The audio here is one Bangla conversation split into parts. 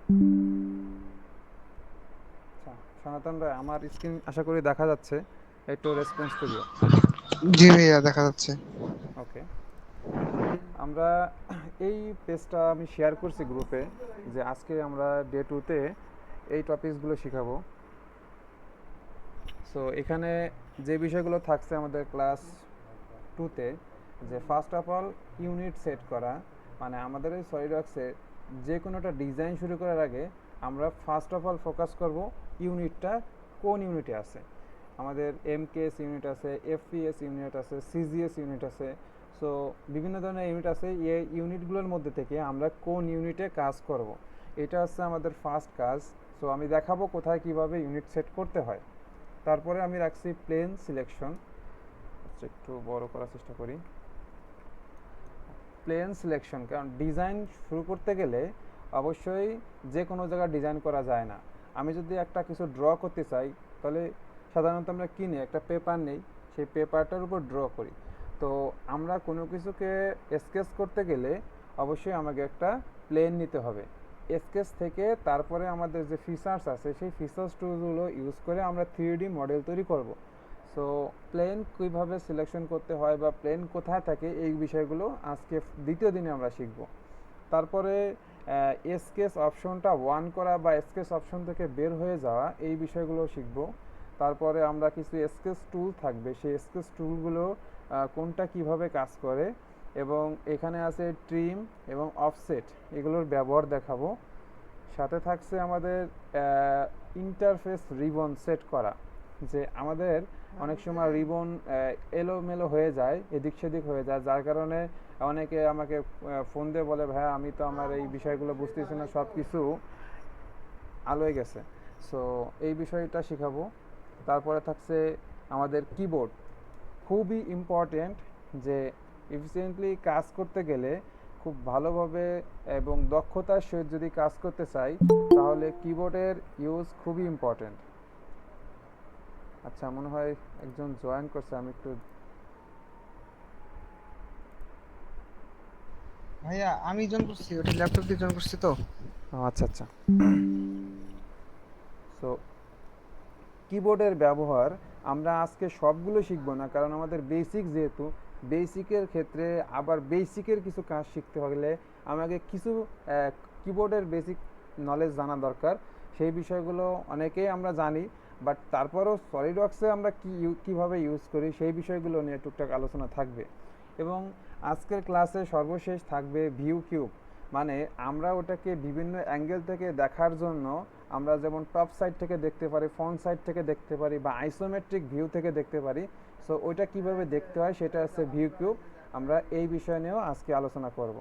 আচ্ছা, সনাতন ভাই, আমার স্ক্রিন আশা করি দেখা যাচ্ছে, একটু রেসপন্স করিও। জি ভাইয়া, দেখা যাচ্ছে। ওকে। আমরা এই পেজটা আমি শেয়ার করছি গ্রুপে, যে আজকে আমরা ডে টুতে এই টপিকসগুলো শিখাবো। সো এখানে যে বিষয়গুলো থাকছে আমাদের ক্লাস টুতে, যে first of all unit set করা, মানে আমাদের এই সলিডওয়ার্কসে যে কোনো একটা ডিজাইন শুরু করার আগে আমরা ফার্স্ট অফ অল ফোকাস করব ইউনিটটা কোন ইউনিটে আছে। আমাদের এমকেএস ইউনিট আছে, এফপিএস ইউনিট আছে, সিজিএস ইউনিট আছে। সো বিভিন্ন ধরনের ইউনিট আছে, এই ইউনিটগুলোর মধ্যে থেকে আমরা কোন ইউনিটে কাজ করব, এটা হচ্ছে আমাদের ফার্স্ট কাজ। সো আমি দেখাবো কোথায় কিভাবে ইউনিট সেট করতে হয়। তারপরে আমি রাখছি প্লেন সিলেকশন। একটু বড় করার চেষ্টা করি। প্লেন সিলেকশন, কারণ ডিজাইন শুরু করতে গেলে অবশ্যই যে কোনো জায়গায় ডিজাইন করা যায় না। আমি যদি একটা কিছু ড্র করতে চাই, তাহলে সাধারণত আমরা কিনে একটা পেপার নেই, সেই পেপারটার উপর ড্র করি। তো আমরা কোনো কিছুকে স্কেচ করতে গেলে অবশ্যই আমাকে একটা প্লেন নিতে হবে। স্কেচ থেকে তারপরে আমাদের যে ফিচার্স আছে, সেই ফিচার্স টুলগুলো ইউজ করে আমরা 3D মডেল তৈরি করব। সো প্লেন কীভাবে সিলেকশন করতে হয় বা প্লেন কোথায় থাকে, এই বিষয়গুলো আজকে দ্বিতীয় দিনে আমরা শিখব। তারপরে স্কেচ অপশনটা ওয়ান করা বা স্কেচ অপশন থেকে বের হয়ে যাওয়া, এই বিষয়গুলো শিখব। তারপরে আমরা কিছু স্কেচ টুল থাকবে, সেই স্কেচ টুলগুলো কোনটা কিভাবে কাজ করে, এবং এখানে আছে ট্রিম এবং অফসেট, এগুলোর ব্যবহার দেখাবো। সাথে থাকছে আমাদের ইন্টারফেস রিবন সেট করা, যে আমাদের অনেক সময় রিবন এলোমেলো হয়ে যায়, এদিক সেদিক হয়ে যায়, যার কারণে অনেকে আমাকে ফোন দিয়ে বলে, ভাই আমি তো আমার এই বিষয়গুলো বুঝতেছি না, সব কিছু আলোয় গেছে। সো এই বিষয়টা শেখাবো। তারপরে থাকছে আমাদের কিবোর্ড, খুবই ইম্পর্টেন্ট, যে এফিসিয়েন্টলি কাজ করতে গেলে খুব ভালোভাবে এবং দক্ষতার সহিত যদি কাজ করতে চাই, তাহলে কিবোর্ডের ইউজ খুবই ইম্পর্টেন্ট। আচ্ছা, মনে হয় একজন জয়েন করছে, আমি একটু। ভাইয়া আমি জন করছি, ওটা ল্যাপটপ দিয়ে জন করছি তো। আচ্ছা আচ্ছা। সো কিবোর্ডের ব্যবহার আমরা আজকে সবগুলো শিখবো না, কারণ আমাদের বেসিক যেহেতু, বেসিকের ক্ষেত্রে আবার বেসিকের কিছু কাজ শিখতে হলে আমাকে কিছু কিবোর্ডের বেসিক নলেজ জানা দরকার। সেই বিষয়গুলো অনেকেই আমরা জানি, বাট তারপরও সলিডওয়ার্কসে আমরা কীভাবে ইউজ করি, সেই বিষয়গুলো নিয়ে টুকটাক আলোচনা থাকবে। এবং আজকের ক্লাসে সর্বশেষ থাকবে ভিউ কিউব, মানে আমরা ওটাকে বিভিন্ন অ্যাঙ্গেল থেকে দেখার জন্য, আমরা যেমন টপ সাইড থেকে দেখতে পারি, ফ্রন্ট সাইড থেকে দেখতে পারি, বা আইসোমেট্রিক ভিউ থেকে দেখতে পারি। সো ওইটা কিভাবে দেখতে হয় সেটা হচ্ছে ভিউ কিউব। আমরা এই বিষয় নিয়েও আজকে আলোচনা করব।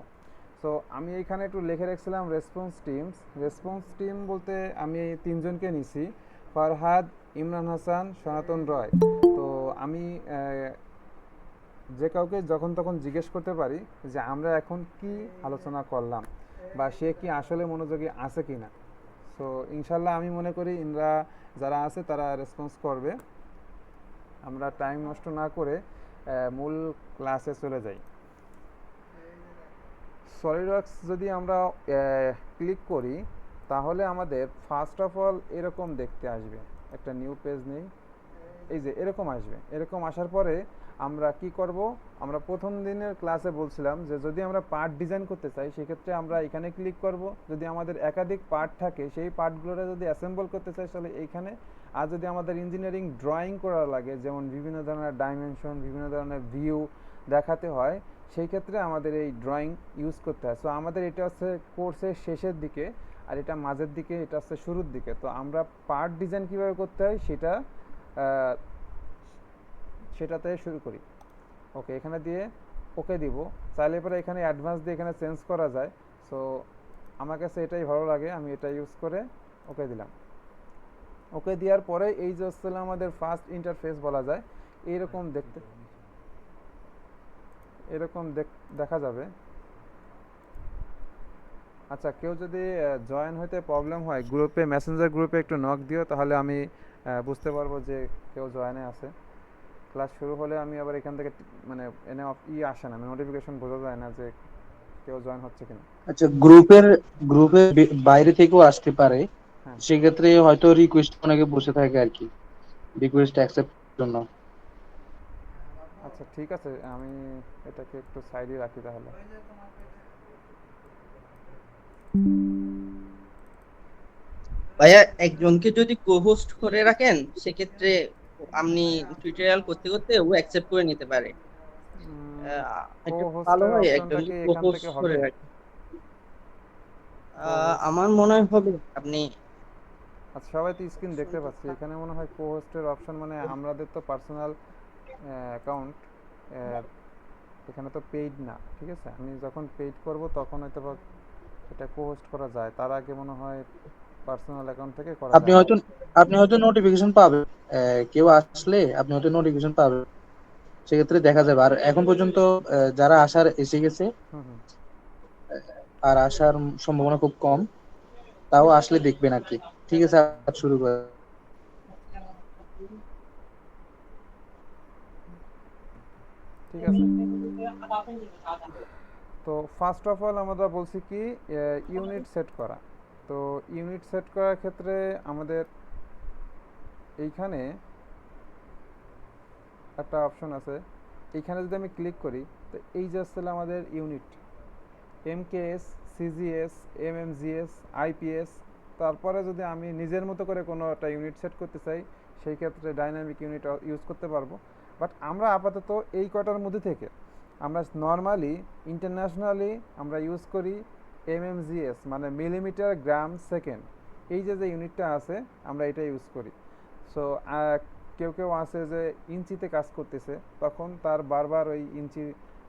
সো আমি এইখানে একটু লিখে রেখেছিলাম রেসপন্স টিমস। রেসপন্স টিম বলতে আমি তিনজনকে নিছি, ফরহাদ, ইমরান হাসান, সনাতন রয়। তো আমি যে কাউকে যখন তখন জিজ্ঞেস করতে পারি যে আমরা এখন কি আলোচনা করলাম, বা সে কি আসলে মনোযোগী আছে কি না। সো ইনশাল্লাহ আমি মনে করি ইনরা যারা আছে তারা রেসপন্স করবে। আমরা টাইম নষ্ট না করে মূল ক্লাসে চলে যাই। সলিডওয়ার্কস যদি আমরা ক্লিক করি, তাহলে আমাদের ফার্স্ট অফ অল এরকম দেখতে আসবে। একটা নিউ পেজ নেই, এই যে এরকম আসবে। এরকম আসার পরে আমরা কি করব, আমরা প্রথম দিনের ক্লাসে বলছিলাম যে যদি আমরা পার্ট ডিজাইন করতে চাই, সেক্ষেত্রে আমরা এখানে ক্লিক করব। যদি আমাদের একাধিক পার্ট থাকে, সেই পার্টগুলোরে যদি অ্যাসেম্বল করতে চাই তাহলে এইখানে। আর যদি আমাদের ইঞ্জিনিয়ারিং ড্রয়িং করা লাগে, যেমন বিভিন্ন ধরনের ডাইমেনশন, বিভিন্ন ধরনের ভিউ দেখাতে হয়, সেই ক্ষেত্রে আমাদের এই ড্রয়িং ইউজ করতে হয়। সো আমাদের এটা হচ্ছে কোর্সের শেষের দিকে, আর এটা মাঝের দিকে, এটা হচ্ছে শুরুর দিকে। তো আমরা পার্ট ডিজাইন কীভাবে করতে হয় সেটাতে শুরু করি। ওকে, এখানে দিয়ে ওকে দিব। চাইলে পরে এখানে অ্যাডভান্স দিয়ে এখানে চেঞ্জ করা যায়। সো আমার কাছে এটাই ভালো লাগে, আমি এটা ইউজ করে ওকে দিলাম। ওকে দেওয়ার পরে এই যে হচ্ছে আমাদের ফার্স্ট ইন্টারফেস বলা যায়, এইরকম দেখতে, এরকম দেখা যাবে। আচ্ছা, কেউ যদি জয়েন হইতে প্রবলেম হয়, গ্রুপে, মেসেঞ্জার গ্রুপে একটু নক দিও, তাহলে আমি বুঝতে পারবো যে কেউ জয়েনে আছে। ক্লাস শুরু হলে আমি আবার এখান থেকে মানে এনে আসে না, নোটিফিকেশন বোঝা যায় না যে কেউ জয়েন হচ্ছে কিনা। আচ্ছা, গ্রুপের বাইরে থেকেও আসতে পারে। হ্যাঁ। সেক্ষেত্রে হয়তো রিকোয়েস্ট অনেকে বসে থাকে আর কি, রিকোয়েস্ট অ্যাকসেপ্ট জন্য। আচ্ছা ঠিক আছে, আমি এটাকে একটু সাইডে রাখি তাহলে। ভাইয়া একজনকে যদি কো-হোস্ট করে রাখেন সেক্ষেত্রে আপনি টিউটোরিয়াল করতে করতে ও অ্যাকসেপ্ট করে নিতে পারে। কো এটা ভালো হোস্টের হয় অপশনটা একজনকে কি এখান কো-হোস্ট থেকে করে হবে? রাখেন। কো হোস্ট, আমার মনে হয় হবে আপনি আচ্ছা সবাই তো স্ক্রিন দেখতে পাচ্ছি, এখানে মনে হয় কো হোস্টের অপশন, মানে আমাদের তো পার্সোনাল অ্যাকাউন্ট, এখানে তো পেইড না, ঠিক আছে? আমি যখন পেইড করব তখন হয়তো বা এটা কো হোস্ট করা যায়, তার আগে মনে হয় পার্সোনাল অ্যাকাউন্ট থেকে করা আপনি যায় না। হয়তো আপনি হয়তো নোটিফিকেশন পাবেন, কেউ আসলে আপনি হয়তো নোটিফিকেশন পাবেন, সেক্ষেত্রে দেখা যাবে। আর এখন পর্যন্ত যারা আসার এসে গেছে, হুম হুম। আর আসার সম্ভাবনা খুব কম, তাও আসলে দেখবেন আর কি। ঠিক আছে, আর শুরু করে। ঠিক আছে, তো ফার্স্ট অফ অল আমরা বলছি কি ইউনিট সেট করা। তো ইউনিট সেট করার ক্ষেত্রে আমাদের এইখানে একটা অপশন আছে, এইখানে যদি আমি ক্লিক করি, তো এই যে আসলে আমাদের ইউনিট এমকেএস, সিজিএস, এমএমজিএস, আইপিএস। তারপরে যদি আমি নিজের মতো করে কোনো একটা ইউনিট সেট করতে চাই, সেই ক্ষেত্রে ডাইনামিক ইউনিট ইউজ করতে পারবো। বাট আমরা আপাতত এই কটার মধ্যে থেকে আমরা নর্মালি ইন্টারন্যাশনালি আমরা ইউজ করি এমএমজিএস, মানে মিলিমিটার গ্রাম সেকেন্ড। এই যে যে ইউনিটটা আছে আমরা এটা ইউজ করি। সো কেউ কেউ আছে যে ইঞ্চিতে কাজ করতেছে, তখন তার বারবার ওই ইঞ্চি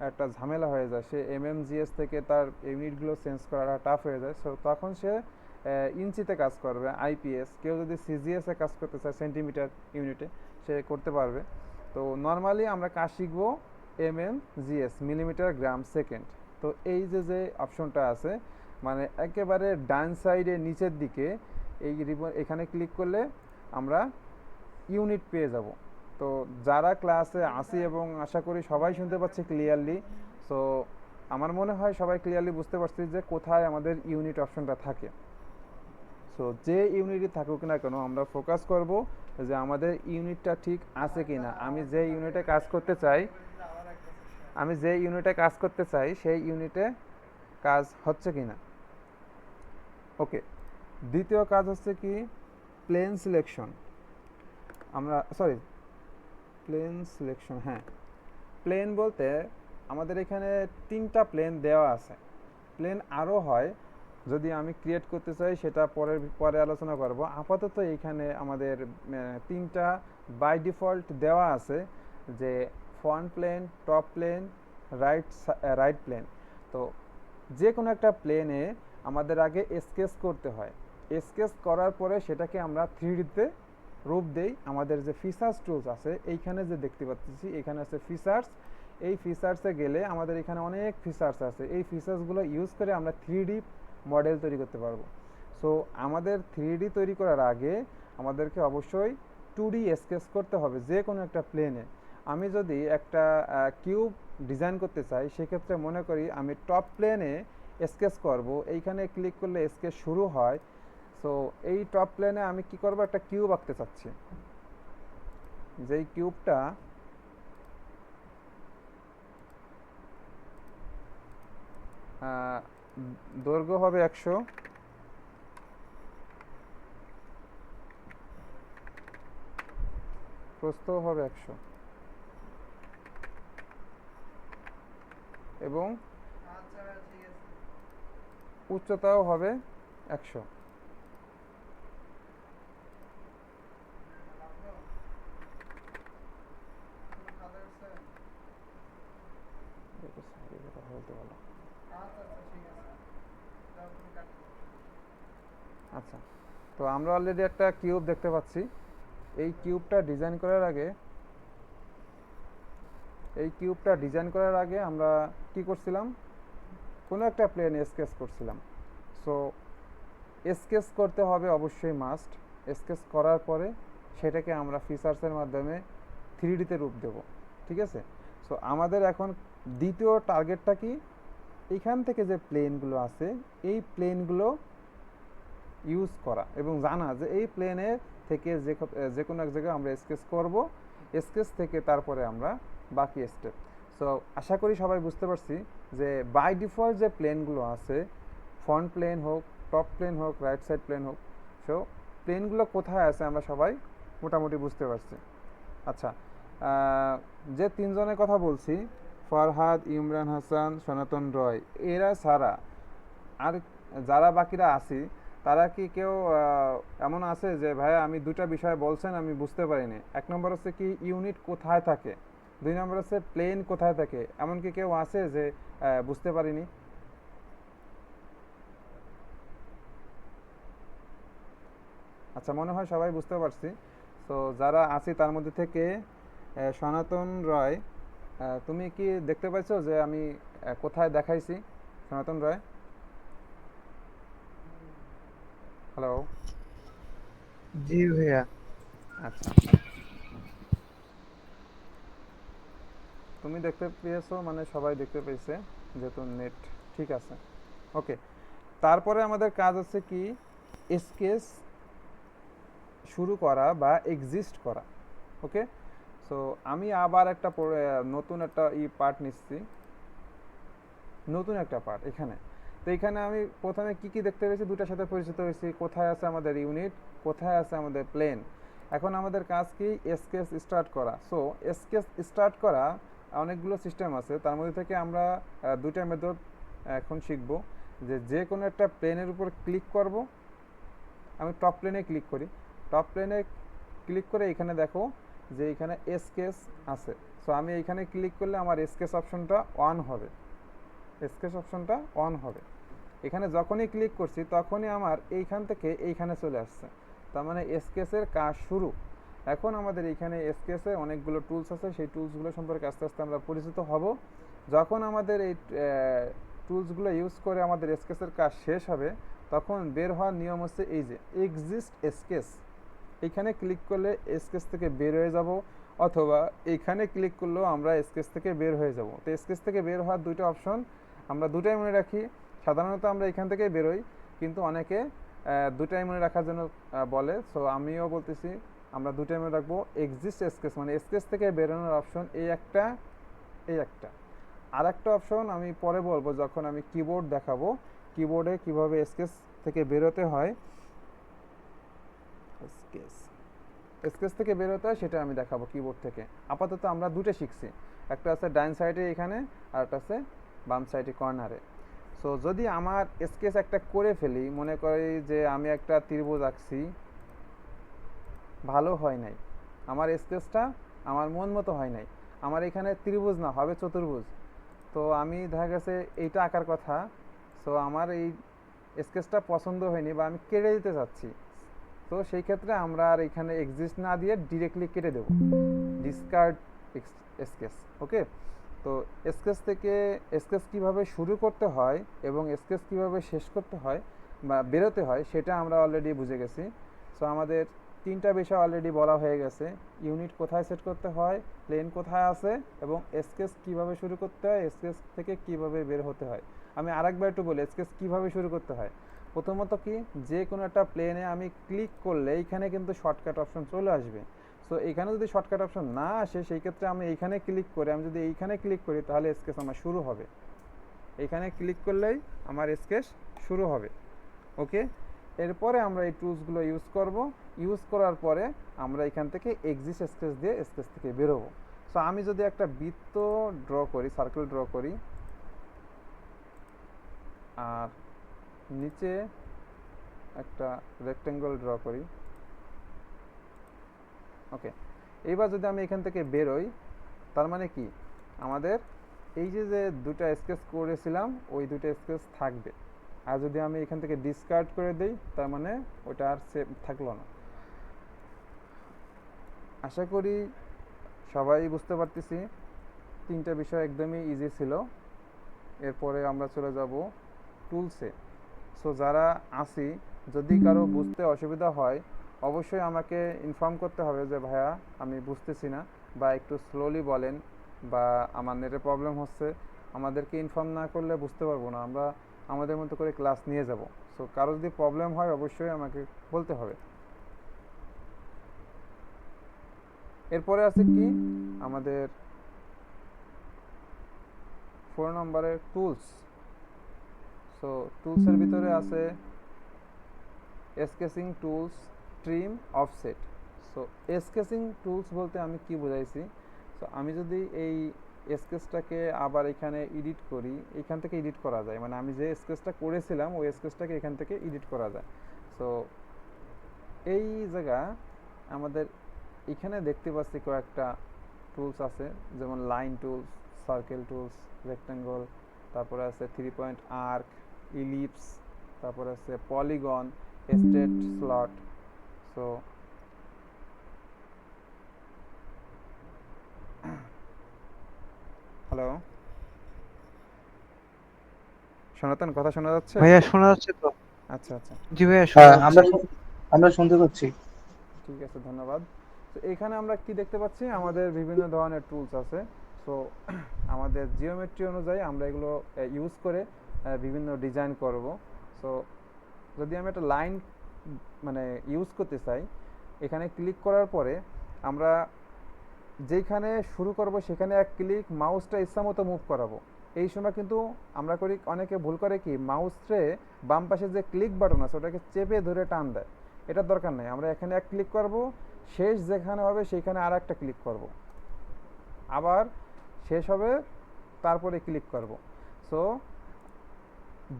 একটা ঝামেলা হয়ে যায়, সে এমএমজিএস থেকে তার ইউনিটগুলো চেঞ্জ করাটা টাফ হয়ে যায়। সো তখন সে ইঞ্চিতে কাজ করবে আইপিএস। কেউ যদি সিজিএসে কাজ করতে চায় সেন্টিমিটার ইউনিটে, সে করতে পারবে। তো নর্মালি আমরা কাজ শিখবো এমএমজিএস, মিলিমিটার গ্রাম সেকেন্ড। তো এই যে যে অপশনটা আছে, মানে একেবারে ডান সাইডে নিচের দিকে এই এখানে ক্লিক করলে আমরা ইউনিট পেয়ে যাব। তো যারা ক্লাসে আসি এবং আশা করি সবাই শুনতে পাচ্ছে ক্লিয়ারলি, সো আমার মনে হয় সবাই ক্লিয়ারলি বুঝতে পারছি যে কোথায় আমাদের ইউনিট অপশনটা থাকে। সো যে ইউনিটই থাকুক না কেন আমরা ফোকাস করব যে আমাদের ইউনিটটা ঠিক আছে কি না। আমি যে ইউনিটে কাজ করতে চাই সেই ইউনিটে কাজ হচ্ছে কি না। ওকে, দ্বিতীয় কাজ হচ্ছে কি প্লেন সিলেকশন। আমরা সরি প্লেন সিলেকশন, হ্যাঁ, প্লেন বলতে আমাদের এখানে তিনটা প্লেন দেওয়া আছে। প্লেন আরও হয়, যদি আমি ক্রিয়েট করতে চাই সেটা পরে আলোচনা করব। আপাতত এইখানে আমাদের তিনটা বাই ডিফল্ট দেওয়া আছে, যে front plane, top plane, right plane. তো যে কোনো একটা প্লেনে আমাদের আগে স্কেচ করতে হয়। স্কেচ করার পরে সেটাকে আমরা 3Dতে রূপ দেই। আমাদের যে ফিচার্স টুলস আছে এইখানে যে দেখতে পাচ্ছি, এখানে আছে ফিচার্স। এই ফিচার্সে গেলে আমাদের এখানে অনেক ফিচার্স আছে, এই ফিচার্সগুলো ইউজ করে আমরা 3D মডেল তৈরি করতে পারবো। সো আমাদের 3D তৈরি করার আগে আমাদেরকে অবশ্যই 2D স্কেচ করতে হবে যে কোনো একটা প্লেনে। আমি যদি একটা কিউব ডিজাইন করতে চাই, সেক্ষেত্রে মনে করি আমি টপ প্লেনে স্কেচ করব, এইখানে ক্লিক করলে স্কেচ শুরু হয়। সো এই টপ প্লেনে আমি কি করব, একটা কিউব আঁকতে চাচ্ছি। যেই কিউবটা দৈর্ঘ্য হবে 100, প্রস্থ হবে 100 এবং উচ্চতাও হবে 100। আচ্ছা, তো আমরা অলরেডি একটা কিউব দেখতে পাচ্ছি। এই কিউবটা ডিজাইন করার আগে আমরা কি করছিলাম, কোনো একটা প্লেন স্কেচ করছিলাম। সো স্কেচ করতে হবে অবশ্যই মাস্ট। স্কেচ করার পরে সেটাকে আমরা ফিচার্সের মাধ্যমে 3Dতে রূপ দেব, ঠিক আছে? সো আমাদের এখন দ্বিতীয় টার্গেটটা কি, এইখান থেকে যে প্লেনগুলো আছে এই প্লেনগুলো ইউজ করা এবং জানা যে এই প্লেনে থেকে যে কোনো এক জায়গায় আমরা স্কেচ করব, স্কেচ থেকে তারপরে আমরা বাকি স্টেপ। সো আশা করি সবাই বুঝতে পারছি যে বাই ডিফল্ট যে প্লেনগুলো আছে, ফ্রন্ট প্লেন হোক, টপ প্লেন হোক, রাইট সাইড প্লেন হোক, সো প্লেনগুলো কোথায় আছে আমরা সবাই মোটামুটি বুঝতে পারছি। আচ্ছা, যে তিনজনের কথা বলছি, ফরহাদ, ইমরান হাসান, সনাতন রয়, এরা ছাড়া আর যারা বাকিরা আছি, তারা কি কেউ এমন আছে যে ভাইয়া আমি দুটা বিষয় বলছেন আমি বুঝতে পারিনি? এক নম্বর হচ্ছে কি ইউনিট কোথায় থাকে, দুই নম্বর হচ্ছে প্লেন কোথায় থাকে, এমন কি কেউ আছে যে বুঝতে পারিনি? আচ্ছা, মনে হয় সবাই বুঝতে পারছি। তো যারা আছি তার মধ্যে থেকে সনাতন রয়, তুমি কি দেখতে পাইছো যে আমি কোথায় দেখাইছি? সনাতন রয়, হ্যালো। জি ভাইয়া। আচ্ছা, তুমি দেখতে পেয়েছো মানে সবাই দেখতে পেয়েছে, যেহেতু নেট ঠিক আছে। ওকে, তারপরে আমাদের কাজ হচ্ছে কি স্কেচ শুরু করা বা এক্সিস্ট করা। ওকে, সো আমি আবার একটা নতুন একটা পার্ট নিচ্ছি, নতুন একটা পার্ট এখানে। তো এখানে আমি প্রথমে কি কি দেখতে পেয়েছি, দুটার সাথে পরিচিত হয়েছি, কোথায় আছে আমাদের ইউনিট, কোথায় আছে আমাদের প্লেন। এখন আমাদের কাজ কি স্কেচ স্টার্ট করা। সো স্কেচ স্টার্ট করা অনেকগুলো সিস্টেম আছে, তার মধ্যে থেকে আমরা দুইটা মেথড এখন শিখব। যে কোনো একটা প্লেনের উপর ক্লিক করব, আমি টপ প্লেনে ক্লিক করি, টপ প্লেনে ক্লিক করে এখানে দেখো যে এখানে স্কেচ আছে। সো আমি এইখানে ক্লিক করলে আমার স্কেচ অপশনটা অন হবে, স্কেচ অপশনটা অন হবে। এখানে যখনই ক্লিক করছি তখনই আমার এইখান থেকে এইখানে চলে আসছে, তার মানে স্কেচের কাজ শুরু। এখন আমাদের এইখানে স্কেচে অনেকগুলো টুলস আছে, সেই টুলসগুলো সম্পর্কে আস্তে আস্তে আমরা পরিচিত হব। যখন আমাদের এই টুলসগুলো ইউজ করে আমাদের স্কেচের কাজ শেষ হবে, তখন বের হওয়ার নিয়ম হচ্ছে এই যে এক্সিস্ট স্কেচ। এইখানে ক্লিক করলে স্কেচ থেকে বের হয়ে যাব, অথবা এইখানে ক্লিক করলেও আমরা স্কেচ থেকে বের হয়ে যাব। তো স্কেচ থেকে বের হওয়ার দুইটা অপশন, আমরা দুটাই মনে রাখি। সাধারণত আমরা এখান থেকে বেরোই, কিন্তু অনেকে দুটাই মনে রাখার জন্য বলে। সো আমিও বলতেছি আমরা দুটাই মনে রাখবো। এক্সিস্ট স্কেচ মানে স্কেচ থেকে বেরোনোর অপশন এই একটা, এই একটা। আর একটা অপশন আমি পরে বলবো যখন আমি কিবোর্ড দেখাবো, কিবোর্ডে কিভাবে স্কেচ থেকে বেরোতে হয়, স্কেচ স্কেচ থেকে বেরোতে হয় সেটা আমি দেখাবো কিবোর্ড থেকে। আপাতত আমরা দুটো শিখছি, একটা আছে ডাইন সাইডে এখানে, আর একটা আছে বাম সাইডে কর্নারে। সো যদি আমার স্কেচ একটা করে ফেলি, মনে করি যে আমি একটা ত্রিভুজ আঁকছি, ভালো হয় নাই, আমার স্কেচটা আমার মন মতো হয় নাই, আমার এখানে ত্রিভুজ না হবে চতুর্ভুজ, তো আমি দেখা গেছে এইটা আঁকার কথা, সো আমার এই স্কেচটা পছন্দ হয়নি বা আমি কেটে দিতে চাচ্ছি। তো সেই ক্ষেত্রে আমরা আর এখানে এক্সিস্ট না দিয়ে ডিরেক্টলি কেটে দেব, ডিসকার্ড স্কেচ। ওকে, তো স্কেচ থেকে স্কেচ কিভাবে শুরু করতে হয় এবং স্কেচ কিভাবে শেষ করতে হয় বা বেরোতে হয় সেটা আমরা অলরেডি বুঝে গেছি। সো আমাদের তিনটা বিষয় অলরেডি বলা হয়ে গেছে, ইউনিট কোথায় সেট করতে হয়, প্লেন কোথায় আছে, এবং স্কেচ কিভাবে শুরু করতে হয়, স্কেচ থেকে কিভাবে বের হতে হয়। আমি আরেকবার একটু বলি স্কেচ কিভাবে শুরু করতে হয়। প্রথমত কি, যে কোনো একটা প্লেনে আমি ক্লিক করলে এইখানে কিন্তু শর্টকাট অপশন চলে আসবে। সো এখানে যদি শর্টকাট অপশন না আসে, সেই ক্ষেত্রে আমি এইখানে ক্লিক করে, আমি যদি এইখানে ক্লিক করি তাহলে স্কেচ আমার শুরু হবে। এইখানে ক্লিক করলেই আমার স্কেচ শুরু হবে। ওকে, এরপরে আমরা এই টুলসগুলো ইউজ করব, ইউজ করার পরে আমরা এখান থেকে এক্সিস্ট স্কেচ দিয়ে স্কেচ থেকে বেরোবো। সো আমি যদি একটা বৃত্ত ড্র করি, সার্কেল ড্র করি, আর নিচে একটা রেক্টেঙ্গল ড্র করি। ওকে, এইবার যদি আমি এখান থেকে বেরোই, তার মানে কি আমাদের এই যে যে দুটা স্কেচ করেছিলাম ওই দুটো স্কেচ থাকবে। আর যদি আমি এখান থেকে ডিসকার্ড করে দিই, তার মানে ওটা আর সেভ থাকলো না। আশা করি সবাই বুঝতে পারতেছি, তিনটা বিষয় একদমই ইজি ছিল। এরপরে আমরা চলে যাব টুলসে। সো যারা আসি, যদি কারো বুঝতে অসুবিধা হয় অবশ্যই আমাকে ইনফর্ম করতে হবে যে ভাইয়া আমি বুঝতেছি না, বা একটু স্লোলি বলেন, বা আমার নেটের প্রবলেম হচ্ছে, আমাদেরকে ইনফর্ম না করলে বুঝতে পারবো না, আমরা আমাদের মতো করে ক্লাস নিয়ে যাব। সো কারো যদি প্রবলেম হয় অবশ্যই আমাকে বলতে হবে। এরপরে আছে কি আমাদের 4 নম্বরে টুলস। সো টুলসের ভিতরে আছে sketching tools, trim, offset. So sketching tools বলতে আমি কি বোঝাইছি, সো আমি যদি এই স্কেচটাকে আবার এখানে এডিট করি, এখান থেকে এডিট করা যায়, মানে আমি যে স্কেচটা করেছিলাম ওই স্কেচটাকে এখান থেকে এডিট করা যায়। সো এই জায়গা আমাদের এখানে দেখতে পাচ্ছি কয়েকটা টুলস আছে, যেমন line tools, circle tools, rectangle, তারপরে আছে 3 পয়েন্ট আর্ক, ইলিপস, তারপরে আছে polygon, straight slot. So hello সনাতন, কথা শোনা যাচ্ছে? ভাইয়া শোনা যাচ্ছে তো? আচ্ছা আচ্ছা, জি ভাইয়া শোনা হ্যাঁ, যাচ্ছে। আমরা শুনতে পাচ্ছি। ঠিক আছে, ধন্যবাদ। তো এখানে আমরা কি দেখতে পাচ্ছি, আমাদের বিভিন্ন ধরনের টুলস আছে। সো আমাদের জিওমেট্রি অনুযায়ী আমরা এগুলো ইউজ করে বিভিন্ন ডিজাইন করব। সো যদি আমি একটা লাইন মানে ইউজ করতে চাই, এখানে ক্লিক করার পরে আমরা যেখানে শুরু করব সেখানে এক ক্লিক মাউসটা ইচ্ছা মতো মুভ করাবো। এই সময় কিন্তু আমরা করি, অনেকে ভুল করে কি মাউসে বাম পাশে যে ক্লিক বাটন আছে ওটাকে চেপে ধরে টান দেয়। এটার দরকার নেই, আমরা এখানে এক ক্লিক করব, শেষ যেখানে হবে সেখানে আর একটা ক্লিক করব, আবার শেষ হবে তারপরে ক্লিক করব। সো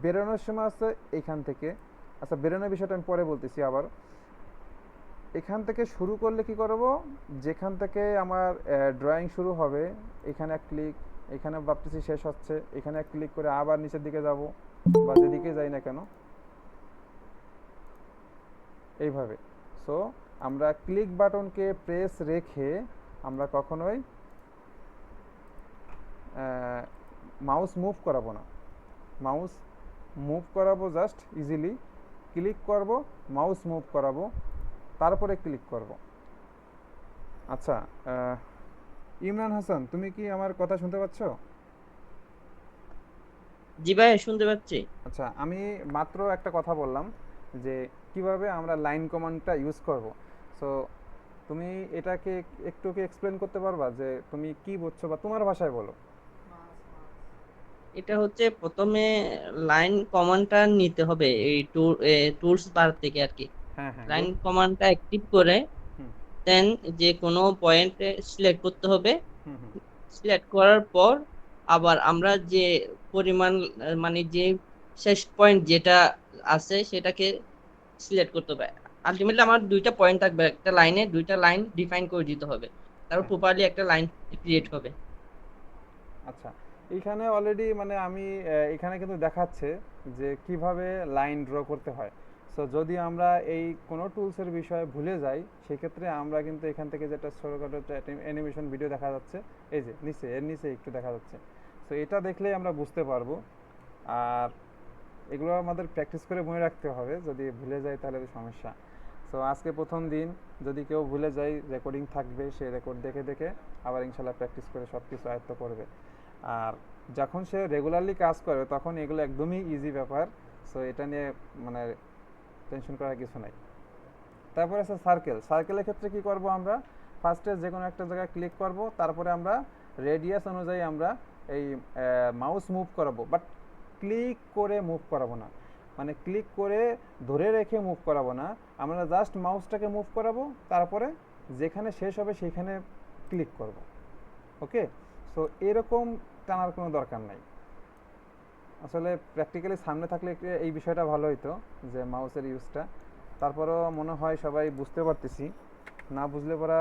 বেরোনোর সময় আছে এখান থেকে, আচ্ছা বেরোনোর বিষয়টা আমি পরে বলতেছি। আবার এখান থেকে শুরু করলে কি করব, যেখান থেকে আমার ড্রয়িং শুরু হবে এখানে এক ক্লিক, এখানে ভাবতেছি শেষ হচ্ছে, এখানে এক ক্লিক করে আবার নিচের দিকে যাব, বা যেদিকে যাই না কেন এইভাবে। সো আমরা ক্লিক বাটনকে প্রেস রেখে আমরা কখনোই মাউস মুভ করাবো না, মাউস মুভ করাবো জাস্ট ইজিলি ক্লিক করব, মাউস মুভ করাবো, তারপরে ক্লিক করব। আচ্ছা ইমরান হাসান, তুমি কি আমার কথা শুনতে পাচ্ছ? জি ভাই, শুনতে পাচ্ছি। আচ্ছা, আমি মাত্র একটা কথা বললাম যে কিভাবে আমরা লাইন কমান্ডটা ইউজ করব। সো তুমি এটাকে একটু কি এক্সপ্লেন করতে পারবা যে তুমি কি বুঝছো, বা তোমার ভাষায় বলো। এটা হচ্ছে প্রথমে লাইন কমান্ডটা নিতে হবে এই টুলস বার থেকে আর কি। হ্যাঁ হ্যাঁ, লাইন গুড। কমান্ডটা অ্যাক্টিভ করে হুম দেন যে কোনো পয়েন্টে সিলেক্ট করতে হবে। হুম হুম সিলেক্ট করার পর আবার আমরা যে পরিমাণ মানে যে শেষ পয়েন্ট যেটা আছে সেটাকে সিলেক্ট করতে হবে। আলটিমেটলি আমার দুইটা পয়েন্ট থাকবে, একটা লাইনে দুইটা লাইন ডিফাইন করে দিতে হবে, তারপর হ্যাঁ, প্রপারলি একটা লাইন ক্রিয়েট হবে। আচ্ছা এইখানে অলরেডি মানে আমি এখানে কিন্তু দেখাচ্ছে যে কিভাবে লাইন ড্র করতে হয়। সো যদি আমরা এই কোনো টুলসের বিষয়ে ভুলে যাই সেক্ষেত্রে আমরা কিন্তু এখান থেকে যেটা ছোটোখাটো অ্যানিমেশন ভিডিও দেখা যাচ্ছে, এই যে নিচে এর নিচে একটু দেখা যাচ্ছে, সো এটা দেখলেই আমরা বুঝতে পারবো। আর এগুলো আমাদের প্র্যাকটিস করে মনে রাখতে হবে, যদি ভুলে যাই তাহলে তো সমস্যা। সো আজকে প্রথম দিন, যদি কেউ ভুলে যায় রেকর্ডিং থাকবে, সে রেকর্ড দেখে দেখে আবার ইনশাল্লাহ প্র্যাকটিস করে সব কিছু আয়ত্ত করবে। আর যখন সে রেগুলারলি কাজ করে তখন এগুলো একদমই ইজি ব্যাপার। সো এটা নিয়ে মানে টেনশন করার কিছু নাই। তারপরে আছে সার্কেল। সার্কেলের ক্ষেত্রে কি করব, আমরা ফার্স্টে যে কোনো একটা জায়গায় ক্লিক করব, তারপরে আমরা রেডিয়াস অনুযায়ী আমরা এই মাউস মুভ করাবো, বাট ক্লিক করে মুভ করাবো না, মানে ক্লিক করে ধরে রেখে মুভ করাবো না, আমরা জাস্ট মাউসটাকে মুভ করাবো, তারপরে যেখানে শেষ হবে সেইখানে ক্লিক করব। ওকে, সো এরকম টানার কোনো দরকার নাই। আসলে প্র্যাকটিক্যালি সামনে থাকলে এই বিষয়টা ভালো হতো যে মাউসের ইউজটা। তারপরেও মনে হয় সবাই বুঝতে পারতেছি, না বুঝলে পরা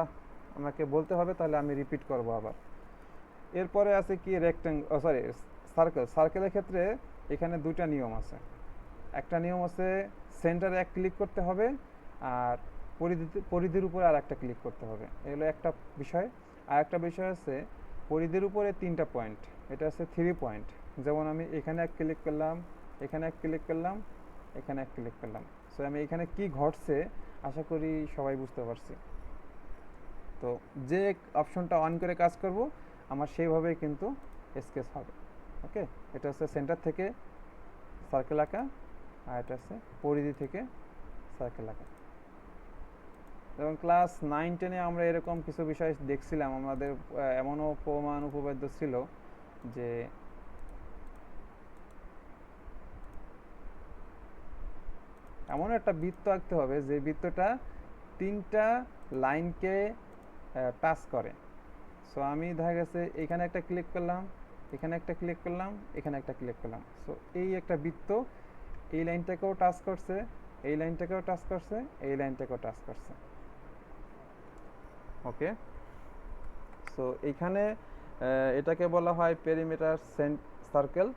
আমাকে বলতে হবে, তাহলে আমি রিপিট করব আবার। এরপরে আছে কি সার্কেল। সার্কেলের ক্ষেত্রে এখানে দুইটা নিয়ম আছে। একটা নিয়ম আছে সেন্টারে এক ক্লিক করতে হবে, আর পরিধির উপরে আর একটা ক্লিক করতে হবে, এগুলো একটা বিষয়। আর একটা বিষয় আছে পরিধির উপরে 3টা পয়েন্ট, এটা আছে 3 পয়েন্ট। যেমন আমি এখানে এক ক্লিক করলাম, এখানে এক ক্লিক করলাম, এখানে এক ক্লিক করলাম। সো আমি এখানে কি ঘটছে আশা করি সবাই বুঝতে পারছি। তো যে অপশনটা অন করে কাজ করব আমার সেইভাবেই কিন্তু স্কেচ হবে। ওকে, এটা হচ্ছে সেন্টার থেকে সার্কেল আঁকা, আর এটা হচ্ছে পরিধি থেকে সার্কেল আঁকা। এবং ক্লাস 9-10-এ আমরা এরকম কিছু বিষয় দেখছিলাম, আমাদের এমনও প্রমাণ উপপাদ্য ছিল যে এমন একটা বৃত্ত আঁকতে হবে যে বৃত্তটা 3টা লাইনকে টাচ করে। সো আমি দেখা গেছে এখানে একটা ক্লিক করলাম, এখানে একটা ক্লিক করলাম, এখানে একটা ক্লিক করলাম। সো এই একটা বৃত্ত এই লাইনটাকেও টাচ করছে, এই লাইনটাকেও টাচ করছে, এই লাইনটাকেও টাচ করছে। ওকে, সো এইখানে এটাকে বলা হয় পেরিমিটার সার্কেল,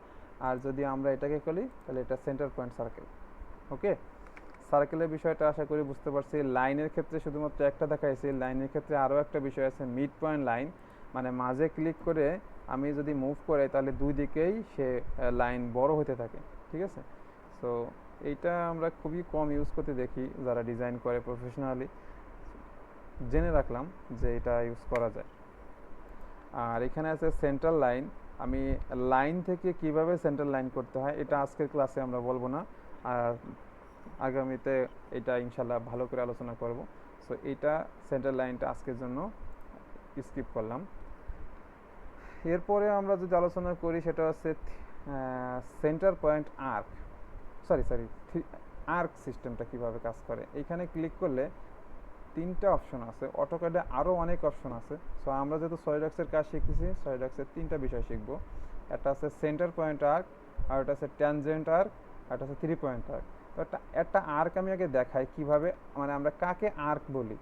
আর যদি আমরা এটাকে করি তাহলে এটা সেন্টার পয়েন্ট সার্কেল। ওকে, সার্কেলের বিষয়টা আশা করি বুঝতে পারছি। লাইনের ক্ষেত্রে শুধুমাত্র একটা দেখাইছি, লাইনের ক্ষেত্রে আরও একটা বিষয় আছে, মিড পয়েন্ট লাইন, মানে মাঝে ক্লিক করে আমি যদি মুভ করি তাহলে দুই দিকেই সে লাইন বড় হতে থাকে, ঠিক আছে। সো এইটা আমরা খুবই কম ইউজ করতে দেখি যারা ডিজাইন করে প্রফেশনালি, জেনে রাখলাম যে এটা ইউজ করা যায়। আর এখানে আছে সেন্ট্রাল লাইন। আমি লাইন থেকে কিভাবে সেন্ট্রাল লাইন করতে হয় এটা আজকের ক্লাসে আমরা বলবো না, আর আগামীতে এটা ইনশাল্লাহ ভালো করে আলোচনা করব। সো এইটা সেন্ট্রাল লাইনটা আজকের জন্য স্কিপ করলাম। এরপরে আমরা যদি আলোচনা করি সেটা হচ্ছে centre point arc, sorry arc সিস্টেমটা কিভাবে কাজ করে। এইখানে ক্লিক করলে 3টা অপশন আছে, অটোক্যাডে আরও অনেক অপশন আছে। সো আমরা যেহেতু সলিডওয়ার্কসের কাজ শিখতেছি, সলিডওয়ার্কসের 3টা বিষয় শিখবো। একটা আছে সেন্টার পয়েন্ট আর্ক, আর একটা আছে ট্যানজেন্ট আর্ক, আর একটা আছে 3 পয়েন্ট আর্ক। তো একটা আর্ক আমি আগে দেখাই কিভাবে, মানে আমরা কাকে আর্ক বলি।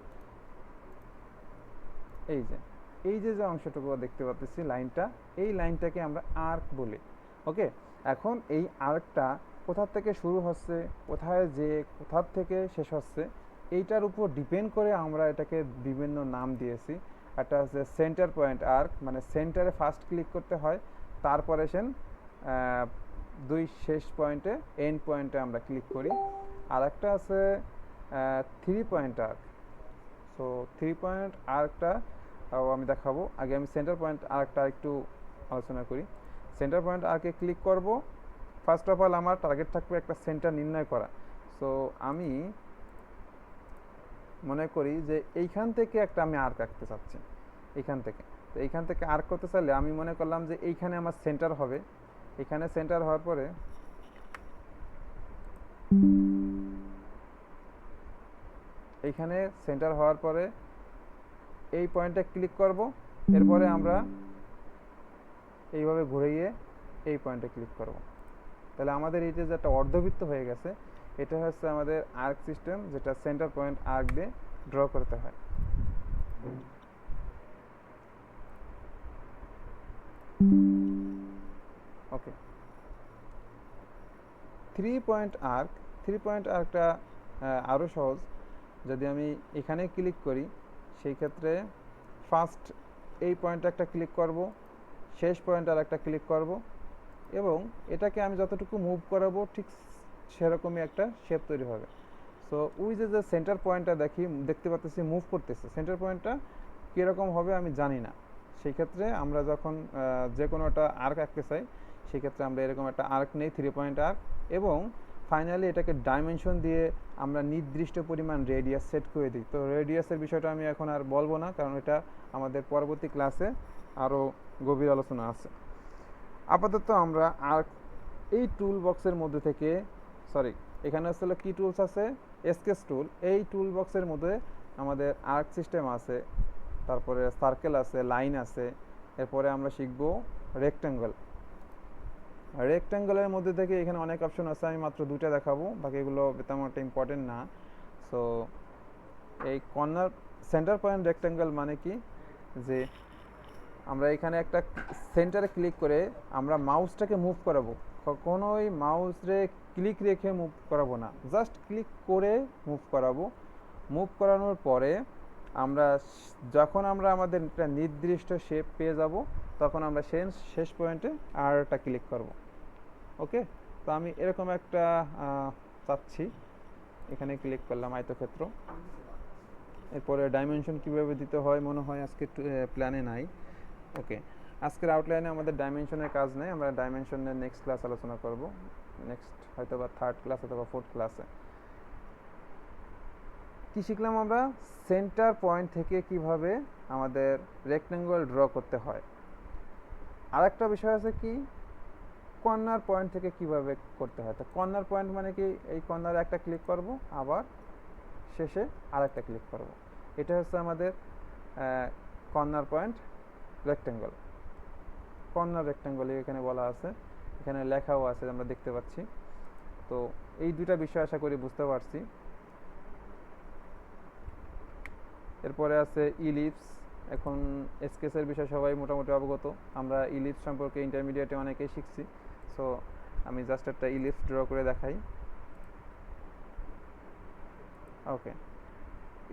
এই যে অংশটুকু দেখতে পাচ্ছি লাইনটা, এই লাইনটাকে আমরা আর্ক বলি। ওকে, এখন এই আর্কটা কোথা থেকে শুরু হচ্ছে, কোথায় যে কোথা থেকে শেষ হচ্ছে, এইটার উপর ডিপেন্ড করে আমরা এটাকে বিভিন্ন নাম দিয়েছি। একটা হচ্ছে সেন্টার পয়েন্ট আর্ক, মানে সেন্টারে ফার্স্ট ক্লিক করতে হয়, তারপরে দুই শেষ পয়েন্টে এন্ড পয়েন্টে আমরা ক্লিক করি। আর একটা আছে 3 পয়েন্ট আর্ক। সো 3 পয়েন্ট আর্কটা আমি দেখাবো, আগে আমি সেন্টার পয়েন্ট আর্কটা একটু আলোচনা করি। সেন্টার পয়েন্ট আর্কে ক্লিক করব, ফার্স্ট অফ অল আমার টার্গেট থাকবে একটা সেন্টার নির্ণয় করা। সো আমি মনে করি যে এইখান থেকে একটা আমি আর্ক আঁকতে চাচ্ছি, এইখান থেকে। তো এইখান থেকে আর্ক করতে চাইলে আমি মনে করলাম যে এইখানে আমার সেন্টার হবে। এখানে সেন্টার হওয়ার পরে এইখানে সেন্টার হওয়ার পরে এই পয়েন্টে ক্লিক করব, এরপরে আমরা এইভাবে ঘুরিয়ে এই পয়েন্টে ক্লিক করব। তাহলে আমাদের এইটা যে একটা অর্ধবৃত্ত হয়ে গেছে, এটা হচ্ছে আমাদের আর্ক সিস্টেম, যেটা সেন্টার পয়েন্ট আর্ক দিয়ে ড্র করতে হয়। ওকে, 3 পয়েন্ট আর্ক। 3 পয়েন্ট আর্কটা আরও সহজ। যদি আমি এখানে ক্লিক করি, সেই ক্ষেত্রে ফার্স্ট এই পয়েন্টে একটা ক্লিক করব, শেষ পয়েন্টে আর একটা ক্লিক করব, এবং এটাকে আমি যতটুকু মুভ করাবো ঠিক সেরকমই একটা শেপ তৈরি হবে। সো ওই যে সেন্টার পয়েন্টটা দেখতে পাচ্ছি মুভ করতেছে, সেন্টার পয়েন্টটা কীরকম হবে আমি জানি না। সেই ক্ষেত্রে আমরা যখন যে কোনো একটা আর্ক আঁকতে চাই, সেক্ষেত্রে আমরা এরকম একটা আর্ক নেই, 3 পয়েন্ট আর্ক, এবং ফাইনালি এটাকে ডাইমেনশন দিয়ে আমরা নির্দিষ্ট পরিমাণ রেডিয়াস সেট করে দিই। তো রেডিয়াসের বিষয়টা আমি এখন আর বলবো না, কারণ এটা আমাদের পরবর্তী ক্লাসে আরও গভীর আলোচনা আছে। আপাতত আমরা আর্ক এই টুল বক্সের মধ্যে থেকে, সরি এখানে আসলে কি টুলস আছে, স্কেচ টুল, এই টুল বক্সের মধ্যে আমাদের আর্ক সিস্টেম আছে, তারপরে সার্কেল আছে, লাইন আছে, এরপরে আমরা শিখব রেক্ট্যাঙ্গল। রেক্ট্যাঙ্গলের মধ্যে থেকে এখানে অনেক অপশন আছে, আমি মাত্র 2টা দেখাবো, বাকিগুলো তেমন একটা ইম্পর্টেন্ট না। সো এই কর্নার সেন্টার পয়েন্ট রেক্ট্যাঙ্গল মানে কি, যে আমরা এখানে একটা সেন্টারে ক্লিক করে আমরা মাউসটাকে মুভ করাবো, কখনোই মাউসে ক্লিক রেখে মুভ করাবো না, জাস্ট ক্লিক করে মুভ করাবো। মুভ করানোর পরে আমরা যখন আমরা আমাদের একটা নির্দিষ্ট শেপ পেয়ে যাব, তখন আমরা শেষ পয়েন্টে আর একটা ক্লিক করব। ওকে, তো আমি এরকম একটা চাচ্ছি, এখানে ক্লিক করলাম আয়তক্ষেত্র। এরপরে ডাইমেনশন কিভাবে দিতে হয় মনে হয় আজকে প্ল্যানে নাই। ওকে, আজকের আউটলাইনে আমাদের ডাইমেনশনের কাজ নেই, আমরা ডাইমেনশনের নেক্সট ক্লাস আলোচনা করব, নেক্সট হয়তো বা থার্ড ক্লাস অথবা ফোর্থ ক্লাসে। কি শিখলাম আমরা? সেন্টার পয়েন্ট থেকে কিভাবে আমাদের রেক্টেঙ্গল ড্র করতে হয়। আরেকটা বিষয় আছে কি, কর্নার পয়েন্ট থেকে কিভাবে করতে হয়। তো কর্নার পয়েন্ট মানে কি, এই কর্নারে একটা ক্লিক করব, আবার শেষে আরেকটা ক্লিক করব, এটা হচ্ছে আমাদের corner point rectangle. Corner rectangle এখানে বলা আছে, এখানে লেখাও আছে, আমরা দেখতে পাচ্ছি। তো এই দুইটা বিষয় আশা করি বুঝতে পারছি। এরপরে আছে ইলিপস। এখন স্কেচের বিষয়ে সবাই মোটামুটি অবগত, আমরা ইলিপস সম্পর্কে ইন্টারমিডিয়েটে অনেকেই শিখছি। সো আমি জাস্ট একটা ইলিপস ড্র করে দেখাই। ওকে,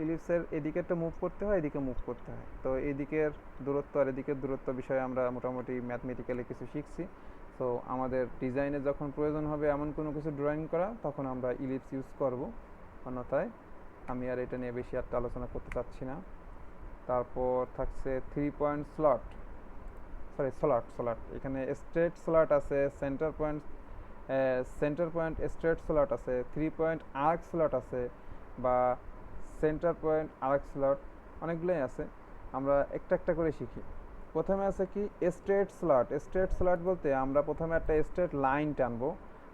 ইলিপসের এদিকে একটা মুভ করতে হয়, এদিকে মুভ করতে হয়। তো এদিকের দূরত্ব আর এদিকের দূরত্ব বিষয়ে আমরা মোটামুটি ম্যাথমেটিক্যালি কিছু শিখছি। তো আমাদের ডিজাইনে যখন প্রয়োজন হবে এমন কোনো কিছু ড্রয়িং করা, তখন আমরা ইলিপস ইউজ করব, অন্যথায় আমি আর এটা নিয়ে বেশি একটা আলোচনা করতে চাচ্ছি না। তারপর থাকছে 3 পয়েন্ট স্লট, স্লট এখানে স্ট্রেট স্লট আছে, সেন্টার পয়েন্ট স্ট্রেট স্লট আছে, 3 পয়েন্ট আর্ক স্লট আছে, বা সেন্টার পয়েন্ট আর্ক স্লট, অনেকগুলোই আছে। আমরা একটা একটা করে শিখি। প্রথমে আছে কি স্ট্রেট স্লট। স্ট্রেট স্লট বলতে আমরা প্রথমে একটা স্ট্রেট লাইন টানবো,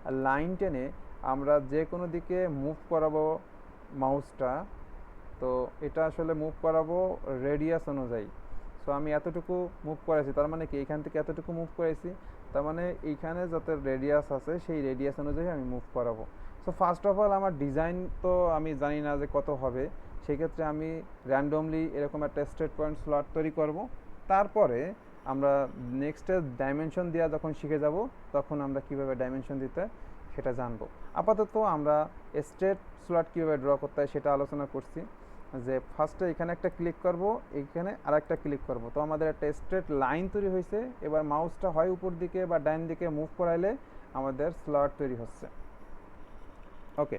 আর লাইন টেনে আমরা যে কোনো দিকে মুভ করাবো মাউসটা। তো এটা আসলে মুভ করাবো রেডিয়াস অনুযায়ী। সো আমি এতটুকু মুভ করেছি, তার মানে কি এখান থেকে এতটুকু মুভ করেছি, তার মানে এইখানে যত রেডিয়াস আছে সেই রেডিয়াস অনুযায়ী আমি মুভ করাবো। সো ফার্স্ট অফ অল আমার ডিজাইন তো আমি জানি না যে কত হবে, সেক্ষেত্রে আমি র্যান্ডমলি এরকম একটা স্ট্রেট পয়েন্ট স্লট তৈরি করব। তারপরে আমরা নেক্সটে ডাইমেনশন দেওয়া যখন শিখে যাব, তখন আমরা কিভাবে ডাইমেনশন দিতে সেটা জানবো। আপাতত আমরা স্ট্রেট স্লট কীভাবে ড্র করতে হয় সেটা আলোচনা করছি। যে ফার্স্টে এখানে একটা ক্লিক করব, এইখানে আর একটা ক্লিক করব, তো আমাদের একটা স্ট্রেট লাইন তৈরি হয়েছে। এবার মাউসটা হয় উপর দিকে বা ডাইন দিকে মুভ করাইলে আমাদের স্লট তৈরি হচ্ছে। ওকে,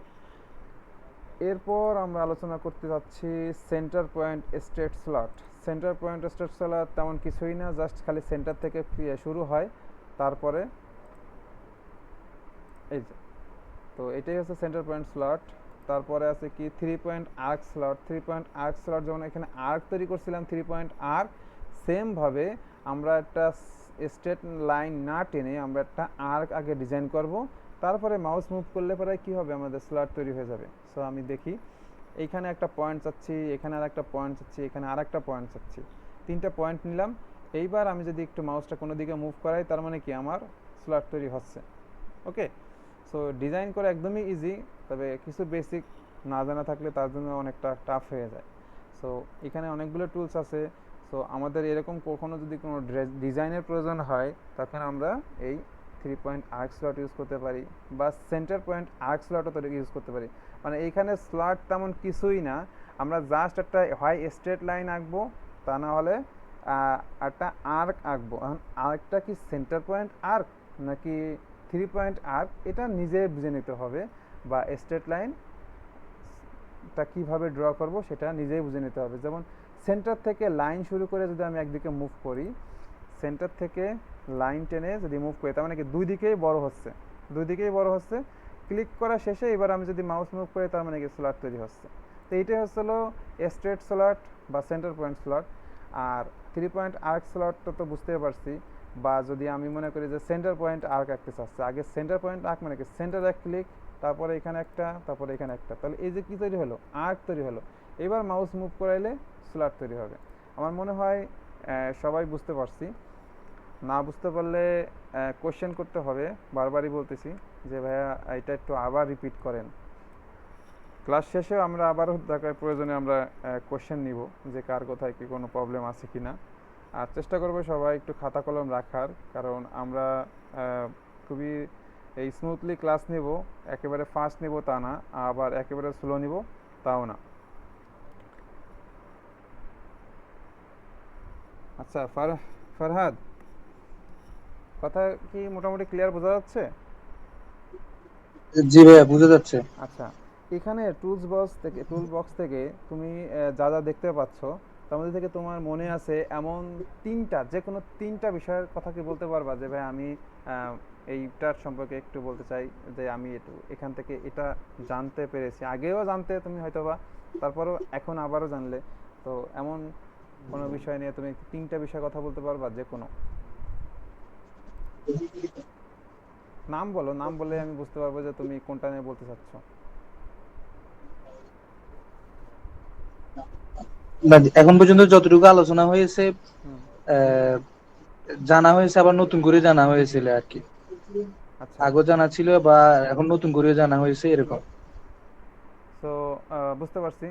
এরপর আমরা আলোচনা করতে যাচ্ছি centre point straight slot. Centre point straight slot তেমন কিছুই না, জাস্ট খালি সেন্টার থেকে শুরু হয়, তারপরে এই যে, তো এটাই হচ্ছে সেন্টার পয়েন্ট স্লট। তারপরে আছে কি 3 point arc slot. 3 point arc slot যেমন এখানে আর্ক তৈরি করছিলাম 3 পয়েন্ট আর্ক, সেমভাবে আমরা একটা স্ট্রেট লাইন না টেনে আমরা একটা আর্ক আগে ডিজাইন করব, তারপরে মাউস মুভ করলে পরে কি হবে, আমাদের স্লট তৈরি হয়ে যাবে। সো আমি দেখি, এইখানে একটা পয়েন্ট চাচ্ছি, এখানে আর একটা পয়েন্ট চাচ্ছি, এখানে আর একটা পয়েন্ট চাচ্ছি, 3টা পয়েন্ট নিলাম। এইবার আমি যদি একটু মাউসটা কোনো দিকে মুভ করাই, তার মানে কি আমার স্লট তৈরি হচ্ছে। ওকে, সো ডিজাইন করা একদমই ইজি, তবে কিছু বেসিক না জানা থাকলে তার জন্য অনেকটা টাফ হয়ে যায়। সো এখানে অনেকগুলো টুলস আছে। সো আমাদের এরকম কখনো যদি কোনো ডিজাইনের প্রয়োজন হয়, তখন আমরা এই 3 পয়েন্ট আর্ক স্লট ইউজ করতে পারি, বা সেন্টার পয়েন্ট আর্ক স্লটও তো ইউজ করতে পারি। মানে এইখানে স্লট তেমন কিছুই না, আমরা জাস্ট একটা হয় স্ট্রেট লাইন আঁকবো, তা না হলে একটা আর্ক আঁকবো। এখন আর্কটা কি সেন্টার পয়েন্ট আর্ক নাকি 3 পয়েন্ট আর্ক, এটা নিজে বুঝে নিতে হবে, বা স্ট্রেট লাইনটা কীভাবে ড্র করব সেটা নিজেই বুঝে নিতে হবে। যেমন সেন্টার থেকে লাইন শুরু করে যদি আমি একদিকে মুভ করি, সেন্টার থেকে লাইন টেনে যদি মুভ করি, তার মানে কি দুই দিকেই বড় হচ্ছে, ক্লিক করা শেষে এবার আমি যদি মাউস মুভ করি, তার মানে কি স্লট তৈরি হচ্ছে। তো এইটাই হচ্ছিলো স্ট্রেট স্লট বা সেন্টার পয়েন্ট স্লট। আর 3 পয়েন্ট আর্ক স্লটটা তো বুঝতেই পারছি। বা যদি আমি মনে করি যে সেন্টার পয়েন্ট আর্ক আঁকতে চাচ্ছে, আগে সেন্টার পয়েন্ট আর্ক মানে কি সেন্টার এক ক্লিক, তারপরে এখানে একটা, তারপরে এখানে একটা, তাহলে এই যে কী তৈরি হলো, আর্ক তৈরি হলো। এবার মাউস মুভ করাইলে স্লট তৈরি হবে। আমার মনে হয় সবাই বুঝতে পারছি। না বুঝতে পারলে কোশ্চেন করতে হবে, বারবারই বলতেছি যে ভাইয়া এটা একটু আবার রিপিট করেন। ক্লাস শেষেও আমরা আবারও দরকার প্রয়োজনে আমরা কোশ্চেন নিব যে কার কোথায় কি কোনো প্রবলেম আছে কি না। আর চেষ্টা করবো সবাই একটু খাতা কলম রাখার, কারণ আমরা খুবই এই স্মুথলি ক্লাস নেব, একেবারে ফাস্ট নেব তা না, আবার একেবারে স্লো নিব তাও না। আচ্ছা ফরহাদ, কথা কি মোটামুটি ক্লিয়ার বোঝা যাচ্ছে? জি ভাইয়া, বুঝা যাচ্ছে। আচ্ছা, এখানে টুলস বক্স থেকে তুমি যা যা দেখতে পাচ্ছ, তার মধ্যে থেকে তোমার মনে আছে এমন তিনটা, যে কোনো তিনটা বিষয়ের কথা কি বলতে পারবা যে ভাই আমি এইটার সম্পর্কে একটু বলতে চাই, যে আমি একটু এখান থেকে এটা জানতে পেরেছি, আগেও জানতে তুমি হয়তোবা, তারপরও এখন আবারও জানলে, তো এমন কোনো বিষয় নিয়ে তুমি তিনটা বিষয় কথা বলতে পারবা, যে কোনো নাম বলো, নাম বলে আমি বুঝতে পারবো যে তুমি কোনটা নিয়ে বলতে চাচ্ছ। না, এখন পর্যন্ত যতটুকু আলোচনা হয়েছে, হুম। আহ, জানা হয়েছে, আবার নতুন করে জানা হয়েছিল আর কি। আচ্ছা। আগেও জানা ছিল বা এখন নতুন করে জানা হয়েছে এরকম। তো বুঝতে পারছি।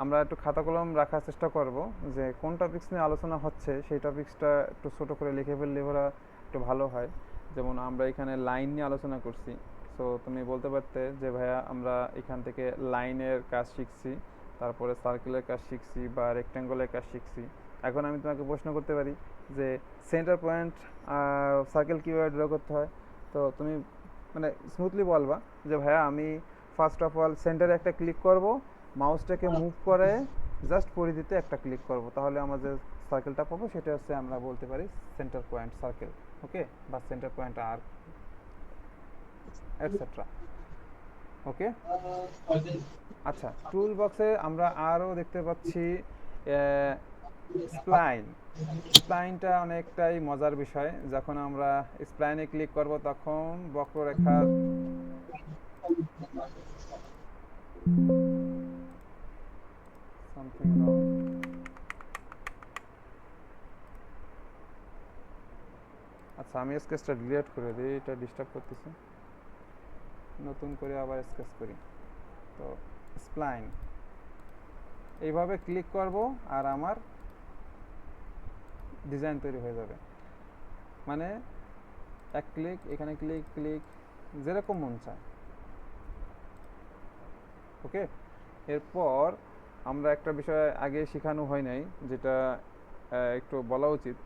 আমরা একটু খাতা কলম রাখার চেষ্টা করব, যে কোন টপিকস নিয়ে আলোচনা হচ্ছে সেই টপিকসটা একটু ছোট করে লিখে ফেললে ওরা একটু ভালো হয়। যেমন আমরা এখানে লাইন নিয়ে আলোচনা করছি, সো তুমি বলতে পারতে যে ভাইয়া আমরা এখান থেকে লাইনের কাজ শিখছি, তারপরে সার্কেলের কাজ শিখছি বা রেক্ট্যাঙ্গলের কাজ শিখছি। এখন আমি তোমাকে প্রশ্ন করতে পারি যে সেন্টার পয়েন্ট সার্কেল কীভাবে ড্র করতে হয়, তো তুমি মানে স্মুথলি বলবা যে ভাইয়া আমি ফার্স্ট অফ অল সেন্টারে একটা ক্লিক করব, মাউসটাকে মুভ করে জাস্ট পরিধিতে একটা ক্লিক করব, তাহলে আমরা যে সার্কেলটা পাবো সেটা হচ্ছে আমরা বলতে পারি সেন্টার পয়েন্ট সার্কেল। ওকে, বা centre point arc etcetera. Okay. আচ্ছা, টুল বক্সে আমরা আরও দেখতে পাচ্ছি স্প্লাইন। স্প্লাইনটা অনেকটাই মজার বিষয়। যখন আমরা স্প্লাইনে ক্লিক করব তখন বক্ররেখা সামথিং রং। আচ্ছা, আমি স্কেচটা ডিলিট করে দিই, এটা ডিস্টার্ব করতেছে। নতুন করে আবার স্কেচ করি। তো স্প্লাইন এইভাবে ক্লিক করব আর আমার ডিজাইন তৈরি হয়ে যাবে। মানে এক ক্লিক, এখানে ক্লিক ক্লিক, যেরকম মন চায়। ওকে। এরপর আমরা একটা বিষয় আগে শেখানো হয় নাই, যেটা একটু বলা উচিত,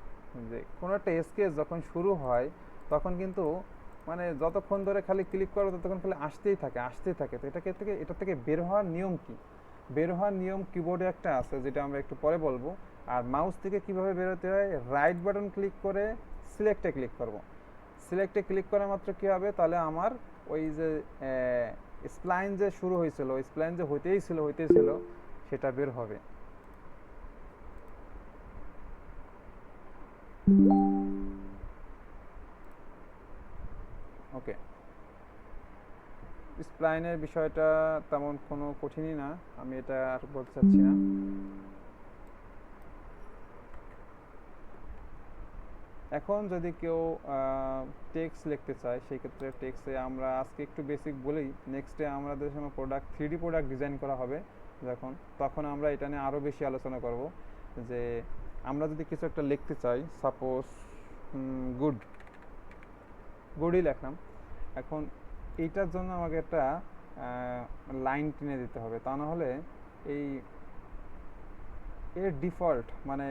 যে কোনো একটা স্কেচ যখন শুরু হয় তখন কিন্তু মানে যতক্ষণ ধরে খালি ক্লিক করো ততক্ষণ খালি আসতেই থাকে আসতেই থাকে। তো এটা থেকে বের হওয়ার নিয়ম কি? বের হওয়ার নিয়ম কিবোর্ডে একটা আছে, যেটা আমরা একটু পরে বলবো। আর মাউস থেকে কিভাবে বেরোতে হয়, রাইট বাটন ক্লিক করে সিলেক্টে ক্লিক করব। সিলেক্টে ক্লিক করা মাত্র কী হবে, তাহলে আমার ওই যে স্প্লাইন যে শুরু হয়েছিল, স্প্লাইন যে হইতেই ছিল সেটা বের হবে। ওকে। স্প্লাইনের বিষয়টা তেমন কোনো কঠিনই না, আমি এটা আর বলতে চাচ্ছি না। এখন যদি কেউ টেক্সট লিখতে চায়, সেই ক্ষেত্রে টেক্সটে আমরা আজকে একটু বেসিক বলি, নেক্সটে আমাদের সময় প্রোডাক্ট 3D প্রোডাক্ট ডিজাইন করা হবে তখন আমরা এটা নিয়ে আরও বেশি আলোচনা করব। যে আমরা যদি কিছু একটা লিখতে চাই, সাপোজ গুড, গুডই লিখলাম। এখন এইটার জন্য আমাকে একটা লাইন টেনে দিতে হবে, তা না হলে এই এর ডিফল্ট মানে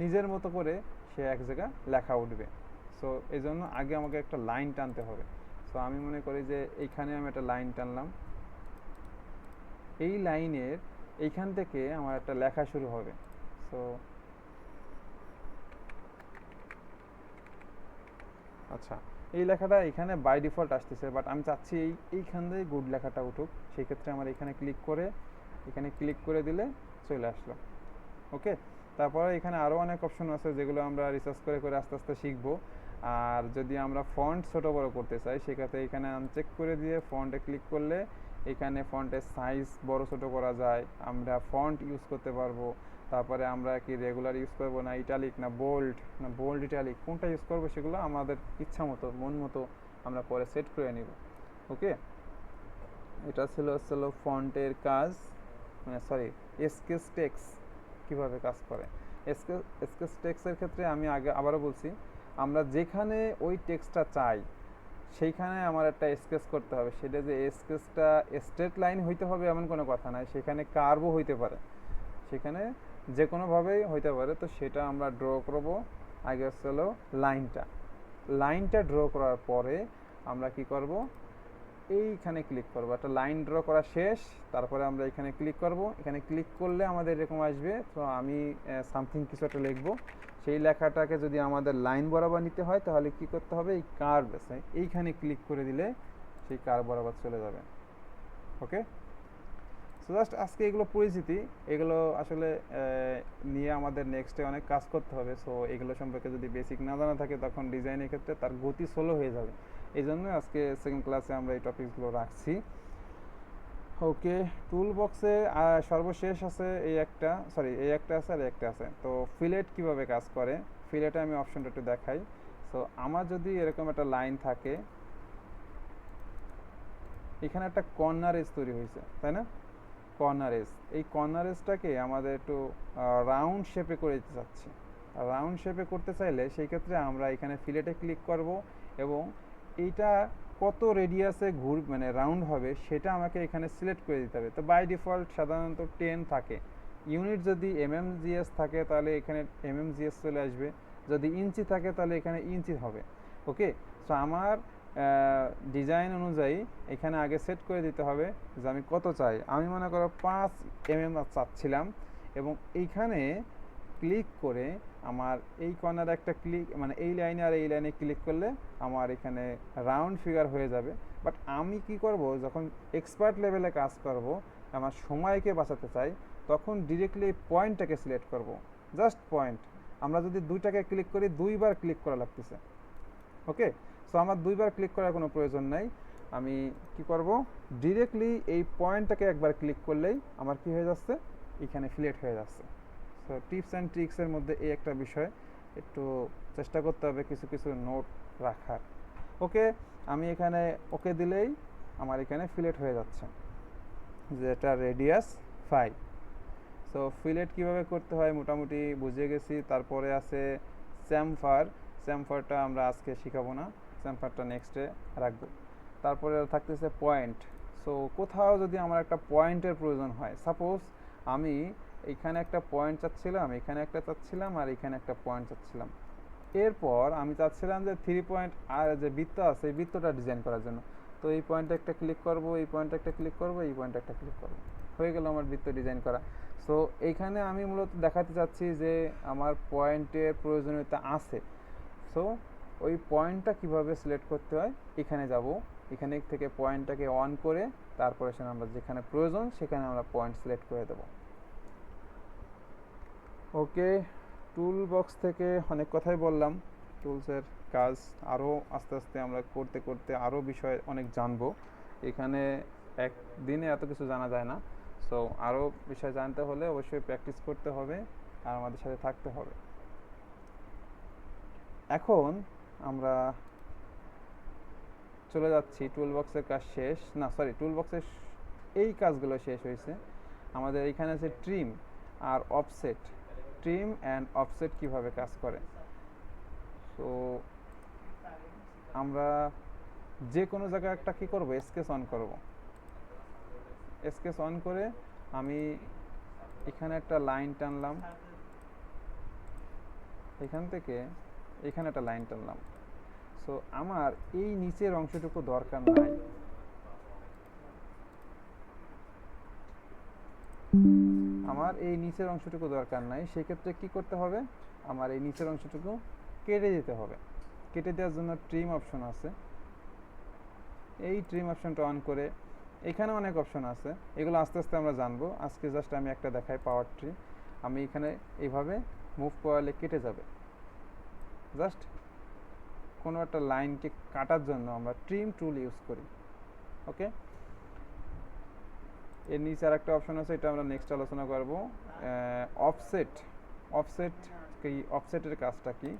নিজের মতো করে সে এক জায়গায় লেখা উঠবে। সো এই জন্য আগে আমাকে একটা লাইন টানতে হবে। সো আমি মনে করি যে এইখানে আমি একটা লাইন টানলাম, এই লাইনের এইখান থেকে আমার একটা লেখা শুরু হবে। সো আচ্ছা, এই লেখাটা এখানে বাই ডিফল্ট আসতেছে, বাট আমি চাচ্ছি এইখান থেকে গুড লেখাটা উঠুক। সেই ক্ষেত্রে আমার এখানে ক্লিক করে দিলে চলে আসলো। ওকে। তারপরে এখানে আরও অনেক অপশন আছে যেগুলো আমরা রিসার্চ করে আস্তে আস্তে শিখবো। আর যদি আমরা ফন্ট ছোট বড় করতে চাই, সেক্ষেত্রে এখানে আনচেক করে দিয়ে ফন্টে ক্লিক করলে এখানে ফন্টের সাইজ বড় ছোট করা যায়, আমরা ফন্ট ইউজ করতে পারবো। তারপরে আমরা কি রেগুলার ইউজ করবো না ইটালিক না বোল্ড ইটালিক, কোনটা ইউজ করবো সেগুলো আমাদের ইচ্ছা মতো মন মতো আমরা পরে সেট করে নিব। ওকে। এটা ছিল ফন্টের কাজ, মানে সরি স্কেচ টেক্সট কীভাবে কাজ করে। স্কেচ টেক্সটের ক্ষেত্রে আমি আবারও বলছি, আমরা যেখানে ওই টেক্সটটা চাই সেইখানে আমার একটা স্কেচ করতে হবে। সেটা যে স্কেচটা স্ট্রেট লাইন হইতে হবে এমন কোনো কথা নাই, সেখানে কার্ভও হইতে পারে, সেখানে যে কোনোভাবেই হইতে পারে। তো সেটা আমরা ড্র করব। আগে হলো লাইনটা ড্র করার পরে আমরা কি করব, এইখানে ক্লিক করব, একটা লাইন ড্র করা শেষ, তারপরে আমরা এখানে ক্লিক করব। এখানে ক্লিক করলে আমাদের এরকম আসবে। তো আমি সামথিং কিছু একটা লিখবো। সেই লেখাটাকে যদি আমাদের লাইন বরাবর নিতে হয় তাহলে কি করতে হবে, এই কার্ভ আছে এইখানে ক্লিক করে দিলে সেই কার্ভ বরাবর চলে যাবে। ওকে, সো জাস্ট আজকে এগুলো পরিচিতি, এগুলো আসলে নিয়ে আমাদের নেক্সটে অনেক কাজ করতে হবে। সো এগুলো সম্পর্কে যদি বেসিক না জানা থাকে তখন ডিজাইনের ক্ষেত্রে তার গতি স্লো হয়ে যাবে। এই জন্য আজকে সেকেন্ড ক্লাসে আমরা এই টপিকগুলো রাখছি। ওকে, টুল বক্সে সর্বশেষ আছে এই একটা আছে আর একটা আছে। তো ফিলেট কিভাবে কাজ করে, ফিলেটে আমি অপশনটা একটু দেখাই। সো আমার যদি এরকম একটা লাইন থাকে, এখানে একটা কর্নার এজ তৈরি হয়েছে, তাই না? কর্নার এজ, এই কর্নার এজটাকে আমাদের একটু রাউন্ড শেপে করে দিতে চাচ্ছি। রাউন্ড শেপে করতে চাইলে সেই ক্ষেত্রে আমরা এখানে ফিলেটে ক্লিক করব এবং এইটা কত রেডিয়াসে মানে রাউন্ড হবে সেটা আমাকে এখানে সিলেক্ট করে দিতে হবে। তো বাই ডিফল্ট সাধারণত 10 থাকে। ইউনিট যদি MMGS থাকে তাহলে এখানে MMGS চলে আসবে, যদি ইঞ্চি থাকে তাহলে এখানে ইঞ্চি হবে। ওকে, সো আমার ডিজাইন অনুযায়ী এখানে আগে সেট করে দিতে হবে যে আমি কত চাই। আমি মনে করো 5 mm চাচ্ছিলাম এবং এইখানে ক্লিক করে আমার এই কর্নারে একটা ক্লিক, মানে এই লাইনে আর এই লাইনে ক্লিক করলে আমার এখানে রাউন্ড ফিগার হয়ে যাবে। বাট আমি কি করব, যখন এক্সপার্ট লেভেলে কাজ করব, আমার সময়কে বাঁচাতে চাই, তখন ডিরেক্টলি পয়েন্টটাকে সিলেক্ট করব, জাস্ট পয়েন্ট। আমরা যদি দুইটাকে ক্লিক করি, দুইবার ক্লিক করা লাগতেছে। ওকে, সো আমার দুইবার ক্লিক করার কোনো প্রয়োজন নাই। আমি কি করব, ডিরেক্টলি এই পয়েন্টটাকে একবার ক্লিক করলেই আমার কি হয়ে যাচ্ছে, এখানে ফিলেট হয়ে যাচ্ছে। সো টিপস অ্যান্ড ট্রিক্সের মধ্যে এই একটা বিষয়, একটু চেষ্টা করতে হবে কিছু কিছু নোট রাখার। ওকে, আমি এখানে ওকে দিলেই আমার এখানে ফিলেট হয়ে যাচ্ছে, যেটা রেডিয়াস 5। সো ফিলেট কিভাবে করতে হয় মোটামুটি বুঝে গেছি। তারপরে আছে চ্যামফার। চ্যামফারটা আমরা আজকে শিখাবো না, চ্যামফারটা নেক্সটে রাখবো। তারপরে থাকতেছে পয়েন্ট। সো কোথাও যদি আমার একটা পয়েন্টের প্রয়োজন হয়, সাপোজ আমি এখানে একটা পয়েন্ট চাচ্ছিলাম, এখানে একটা চাচ্ছিলাম, আর এখানে একটা পয়েন্ট চাচ্ছিলাম। এরপর আমি চাচ্ছিলাম যে 3 পয়েন্ট আর যে বৃত্ত আছে এই বৃত্তটা ডিজাইন করার জন্য। তো এই পয়েন্টে একটা ক্লিক করব, এই পয়েন্টে একটা ক্লিক করব, এই পয়েন্টে একটা ক্লিক করব, হয়ে গেল আমার বৃত্ত ডিজাইন করা। সো এইখানে আমি মূলত দেখাতে চাচ্ছি যে আমার পয়েন্টের প্রয়োজনীয়তা আছে। সো ওই পয়েন্টটা কিভাবে সিলেক্ট করতে হয়, এখানে যাব, এখানে থেকে পয়েন্টটাকে অন করে তারপরে সেখানে আমরা যেখানে প্রয়োজন সেখানে আমরা পয়েন্ট সিলেক্ট করে দেব। ওকে, টুল বক্স থেকে অনেক কথাই বললাম। টুলসের কাজ আরও আস্তে আস্তে আমরা করতে করতে আরও বিষয় অনেক জানবো। এখানে একদিনে এত কিছু জানা যায় না। সো আরও বিষয় জানতে হলে অবশ্যই প্র্যাকটিস করতে হবে আর আমাদের সাথে থাকতে হবে। এখন আমরা চলে যাচ্ছি, টুল বক্সের কাজ শেষ না, সরি, টুল বক্সের এই কাজগুলো শেষ হয়েছে। আমাদের এখানে আছে ট্রিম আর অফসেট। ট্রিম অ্যান্ড অফসেট কিভাবে কাজ করে। সো আমরা যে কোনো জায়গায় একটা কী করবো, স্কেচ অন করব। স্কেচ অন করে আমি এখানে একটা লাইন টানলাম, এখান থেকে এখানে একটা লাইন টানলাম। সো আমার এই নিচের অংশটুকু দরকার নাই, আমার এই নিচের অংশটুকু দরকার নাই। সেক্ষেত্রে কি করতে হবে, আমার এই নিচের অংশটুকু কেটে দিতে হবে। কেটে দেওয়ার জন্য ট্রিম অপশন আছে, এই ট্রিম অপশনটা অন করে এখানে অনেক অপশন আছে, এগুলো আস্তে আস্তে আমরা জানবো। আজকে জাস্ট আমি একটা দেখাই, পাওয়ার ট্রি। আমি এখানে এইভাবে মুভ করলে কেটে যাবে। জাস্ট কোনো একটা লাইনকে কাটার জন্য আমরা ট্রিম টুল ইউজ করি। ওকে, এর নিচে আর একটা অপশন আছে, এটা আমরা নেক্সট আলোচনা করব। অফসেট। অফসেট কি, অফসেটের কাজটা কি,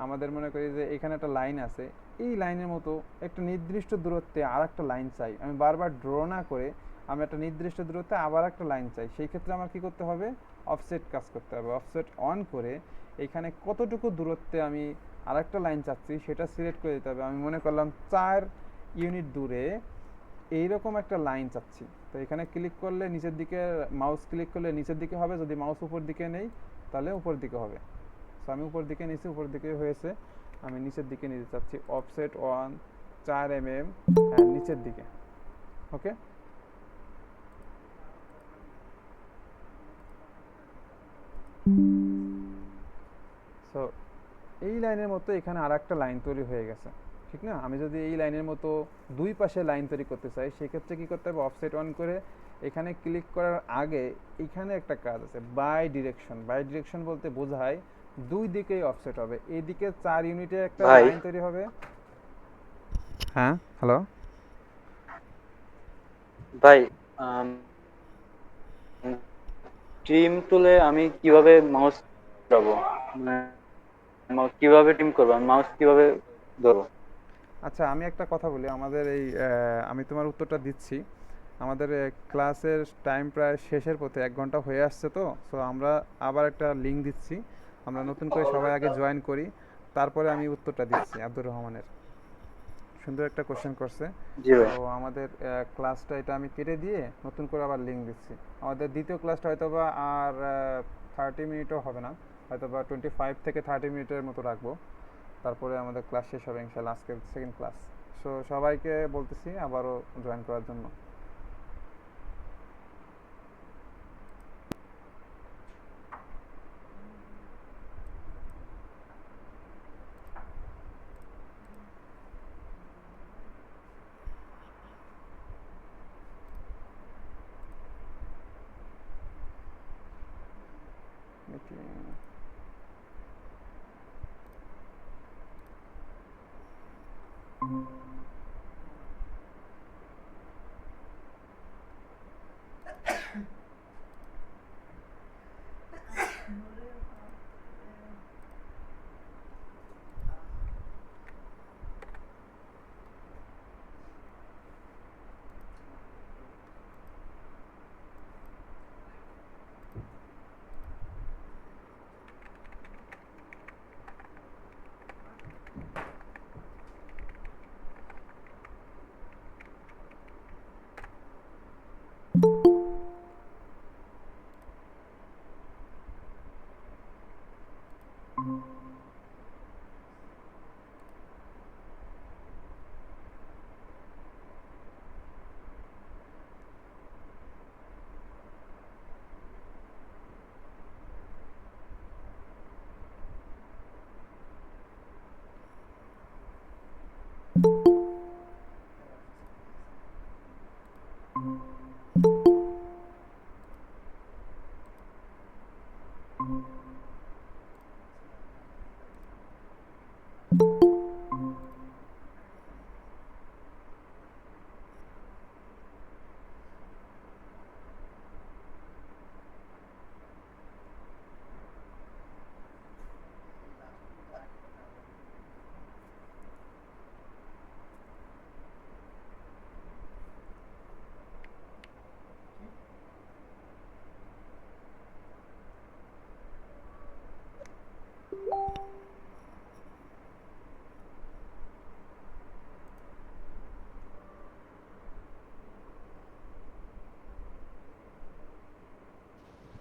আমাদের মনে করি যে এখানে একটা লাইন আছে, এই লাইনের মতো একটা নির্দিষ্ট দূরত্বে আর একটা লাইন চাই। আমি বারবার ড্র না করে আমি একটা নির্দিষ্ট দূরত্বে আবার একটা লাইন চাই। সেই ক্ষেত্রে আমার কি করতে হবে, অফসেট কাজ করতে হবে। অফসেট অন করে এখানে কতটুকু দূরত্বে আমি আর একটা লাইন চাচ্ছি সেটা সিলেক্ট করে দিতে হবে। আমি মনে করলাম 4 ইউনিট দূরে এইরকম একটা লাইন চাচ্ছি। তো এখানে ক্লিক করলে নিচের দিকে, মাউস ক্লিক করলে নিচের দিকে হবে, যদি মাউস উপর দিকে নেই তাহলে উপর দিকে হবে। সো আমি উপর দিকে নিচে, উপর দিকে হয়েছে, আমি নিচের দিকে নিতে চাচ্ছি। অফসেট 1 4 mm নিচের দিকে। ওকে। সো এই লাইনের মতো এখানে আর একটা লাইন তৈরি হয়ে গেছে, ঠিক না? আমি যদি এই লাইনের মতো দুই পাশে লাইন তৈরি করতে চাই, সেক্ষেত্রে কী করতে হবে? অফসেট অন করে এখানে ক্লিক করার আগে এখানে একটা কাজ আছে, বাই ডিরেকশন। বাই ডিরেকশন বলতে বোঝায় দুই দিকেই অফসেট হবে। এইদিকে 4 ইউনিটের একটা ভাই লাইন তৈরি হবে। হ্যাঁ, হ্যালো। ভাই ট্রিম টুলে আমি কিভাবে মাউস ধরবো, মানে কিভাবে ট্রিম করবো, আমি মাউস কিভাবে ধরবো? আচ্ছা, আমি একটা কথা বলি। আমাদের এই আমি তোমার উত্তরটা দিচ্ছি। আমাদের ক্লাসের টাইম প্রায় শেষের পথে, 1 ঘন্টা হয়ে আসছে। তো সো আমরা আবার একটা লিঙ্ক দিচ্ছি, আমরা নতুন করে সবাই আগে জয়েন করি, তারপরে আমি উত্তরটা দিচ্ছি। আব্দুর রহমানের সুন্দর একটা কোশ্চেন করছে। জি তো ভাই। আমাদের ক্লাসটা এটা আমি কেটে দিয়ে নতুন করে আবার লিঙ্ক দিচ্ছি। আমাদের দ্বিতীয় ক্লাসটা হয়তো বা আর 30 মিনিটও হবে না, হয়তো বা 25 থেকে 30 মিনিটের মতো রাখবো, তারপরে আমাদের ক্লাস শেষ হবে ইনশাল্লাহ, আজকের সেকেন্ড ক্লাস। সো সবাইকে বলতেছি আবারও জয়েন করার জন্য। মিটিং।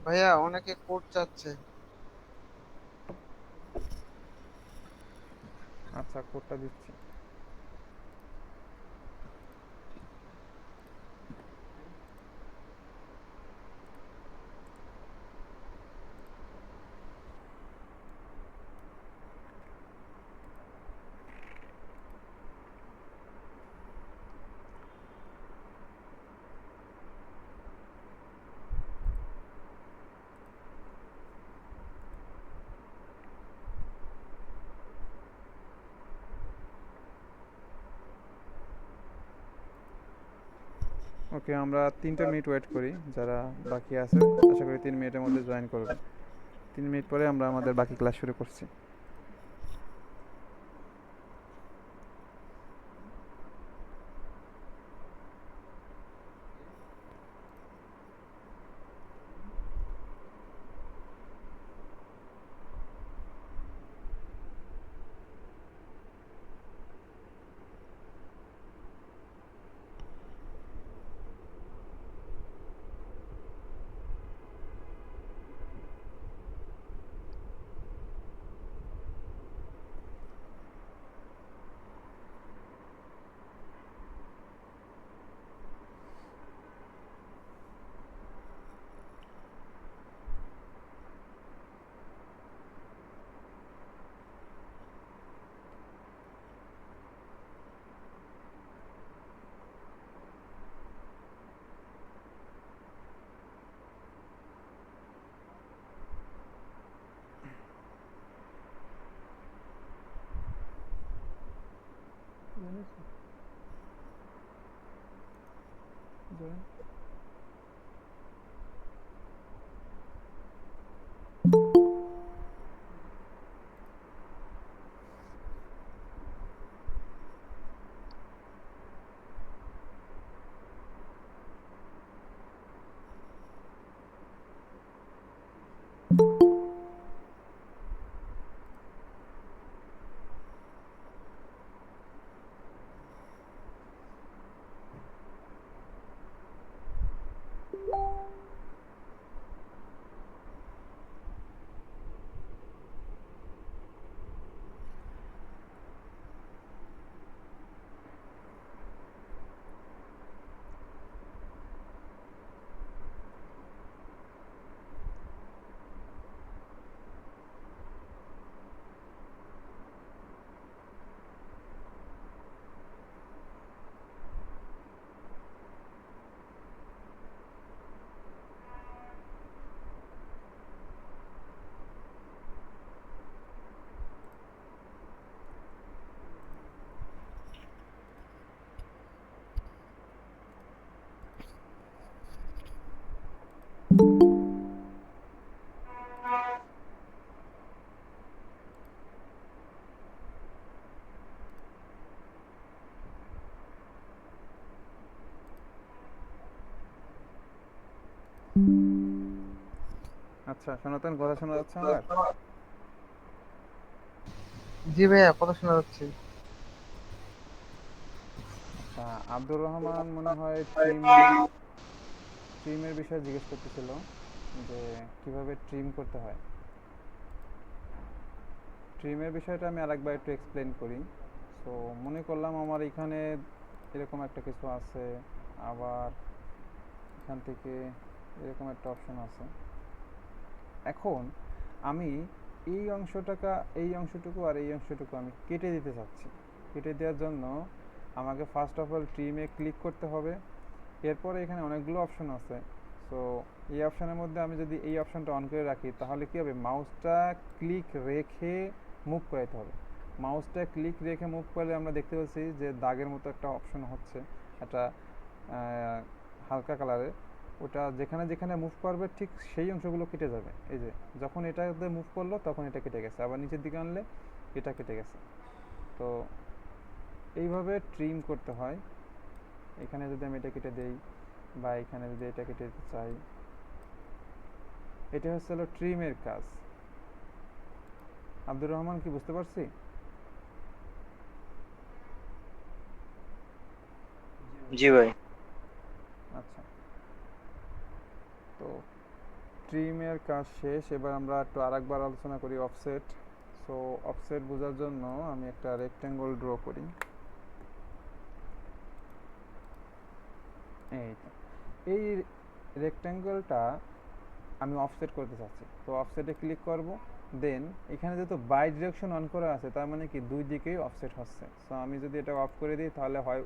ভাইয়া অনেকে কোড চাচ্ছে। আচ্ছা, কোডটা দিচ্ছি। ওকে, আমরা 3টা মিনিট ওয়েট করি, যারা বাকি আছে আশা করি 3 মিনিটের মধ্যে জয়েন করবে। 3 মিনিট পরে আমরা আমাদের বাকি ক্লাস শুরু করছি। আচ্ছা সনাতন, কথা শোনা যাচ্ছে আমার? জি ভাইয়া, কথা শোনা যাচ্ছে। আচ্ছা, আব্দুর রহমান মনে হয় ট্রিমের বিষয়ে জিজ্ঞেস করতেছিল যে কিভাবে ট্রিম করতে হয়। ট্রিমের বিষয়টা আমি আরেকবার একটু এক্সপ্লেন করি। সো মনে করলাম আমার এখানে এরকম একটা কিছু আছে, আবার এখান থেকে এরকম একটা অপশন আছে। এখন আমি এই অংশটুকু আর এই অংশটুকু আমি কেটে দিতে চাচ্ছি। কেটে দেওয়ার জন্য আমাকে ফার্স্ট অফ অল ট্রিমে ক্লিক করতে হবে। এরপরে এখানে অনেকগুলো অপশন আছে। সো এই অপশনের মধ্যে আমি যদি এই অপশনটা অন করে রাখি তাহলে কি হবে, মাউসটা ক্লিক রেখে মুভ করাতে হবে। মাউসটা ক্লিক রেখে মুভ করলে আমরা দেখতে পাচ্ছি যে দাগের মতো একটা অপশন হচ্ছে, একটা হালকা কালারের। ওটা যেখানে যেখানে মুভ করবে ঠিক সেই অংশগুলো কেটে যাবে। এই যে যখন এটাতে মুভ করলো তখন এটা কেটে গেছে, আবার নিচের দিকে আনলে এটা কেটে গেছে। তো এইভাবে ট্রিম করতে হয়। এখানে যদি আমি এটা কেটে দেই বা এখানে যদি এটা কেটে দিতে চাই, এটা হচ্ছে হলো ট্রিমের কাজ। আব্দুর রহমান, কি বুঝতে পারছি? জি ভাই। আচ্ছা, তো ট্রিমের কাজ শেষ। এবার আমরা একটু আরেকবার আলোচনা করি অফসেট। সো অফসেট বোঝার জন্য আমি একটা রেক্ট্যাঙ্গল ড্র করি। এই তো, এই রেক্ট্যাঙ্গলটা আমি অফসেট করতে চাচ্ছি। তো অফসেটে ক্লিক করব। দেন এখানে যেহেতু বাই ডিরেকশন অন করা আছে, তার মানে কি দুই দিকেই অফসেট হচ্ছে। সো আমি যদি এটা অফ করে দিই তাহলে হয়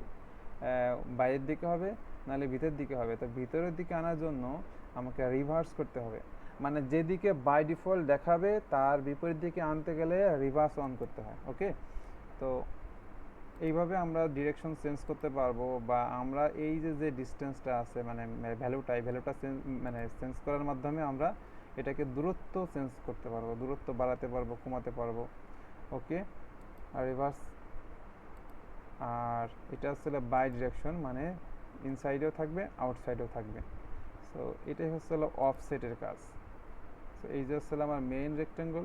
বাইরের দিকে হবে, নাহলে ভিতরের দিকে হবে। তো ভিতরের দিকে আনার জন্য আমাকে রিভার্স করতে হবে, মানে যেদিকে বাই ডিফল্ট দেখাবে তার বিপরীত দিকে আনতে গেলে রিভার্স অন করতে হয়। ওকে, তো এইভাবে আমরা ডিরেকশন চেঞ্জ করতে পারবো, বা আমরা এই যে যে ডিস্টেন্সটা আছে মানে ভ্যালুটা মানে চেঞ্জ করার মাধ্যমে আমরা এটাকে দূরত্ব চেঞ্জ করতে পারবো, দূরত্ব বাড়াতে পারবো, কমাতে পারবো। ওকে, আর রিভার্স, আর এটা হচ্ছে বাই ডিরেকশন, মানে ইনসাইডেও থাকবে আউটসাইডেও থাকবে। সো এটাই হচ্ছে অফসেটের কাজ। সো এই যে হচ্ছে আমার মেইন রেক্টেঙ্গল,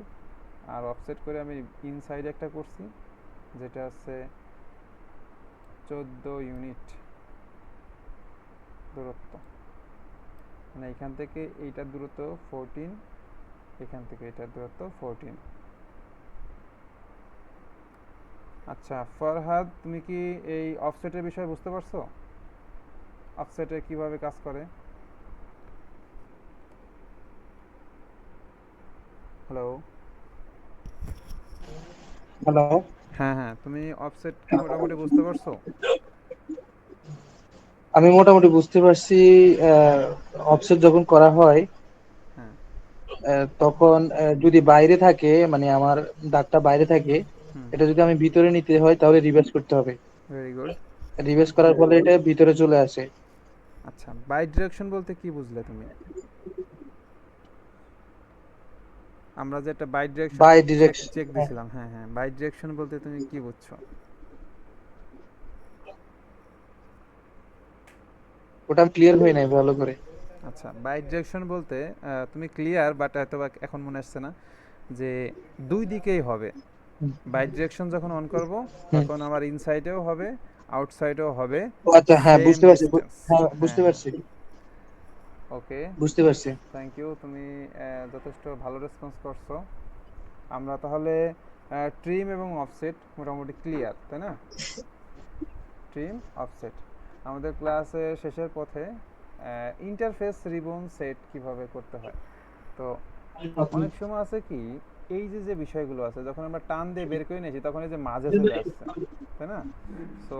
আর অফসেট করে আমি ইনসাইডে একটা করছি যেটা হচ্ছে 14 ইউনিট দূরত্ব, মানে এখান থেকে এইটার দূরত্ব 14, এখান থেকে এটার দূরত্ব 14। আচ্ছা ফরহাদ, তুমি কি এই অফসেটের বিষয়ে বুঝতে পারছো? অফসেটে কিভাবে কাজ করে? হ্যালো? হ্যালো। হ্যাঁ হ্যাঁ, তুমি অফসেট কি মোটামুটি বুঝতে পারছো? আমি মোটামুটি বুঝতে পারছি। অফসেট যখন করা হয় হ্যাঁ, তখন যদি বাইরে থাকে, মানে আমার দাগটা বাইরে থাকে, হুম, এটা যদি আমি ভিতরে নিতে হয় তাহলে রিভার্স করতে হবে। Very good. রিভার্স করার ফলে এটা ভিতরে চলে আসে। আচ্ছা, বাই ডিরেকশন বলতে কি বুঝলে তুমি? আমরা যে একটা bi direction bi check direction, check দিছিলাম, হ্যাঁ হ্যাঁ, বাই ডিরেকশন বলতে তুমি কি বুঝছো? ওটা ক্লিয়ার হয় নাই ভালো করে। আচ্ছা, বাই ডিরেকশন বলতে তুমি ক্লিয়ার, বাট হয়তো বা এখন মনে আসছে না যে দুই দিকেই হবে। হুম, বাই ডিরেকশন যখন অন করব হুম। তখন আমার ইনসাইডেও হবে আউটসাইডেও হবে ও আচ্ছা, হ্যাঁ সেম বুঝতে পারছি। ডিস্টেন্স। হ্যাঁ হ্যাঁ বুঝতে হ্যাঁ, পারছি, ওকে, বুঝতে পারছি। Thank you. তুমি যথেষ্ট ভালো রেসপন্স করছো। আমরা তাহলে ট্রিম এবং অফসেট মোটামুটি ক্লিয়ার, তাই না? Trim, offset. আমাদের ক্লাসে শেষের পথে ইন্টারফেস রিবন সেট কিভাবে করতে হয়। তো অনেক সময় আছে কি, এই যে যে বিষয়গুলো আছে যখন আমরা টান দিয়ে বের করে নিয়েছি তখন এই যে মাঝে চলে আসছে, তাই না? সো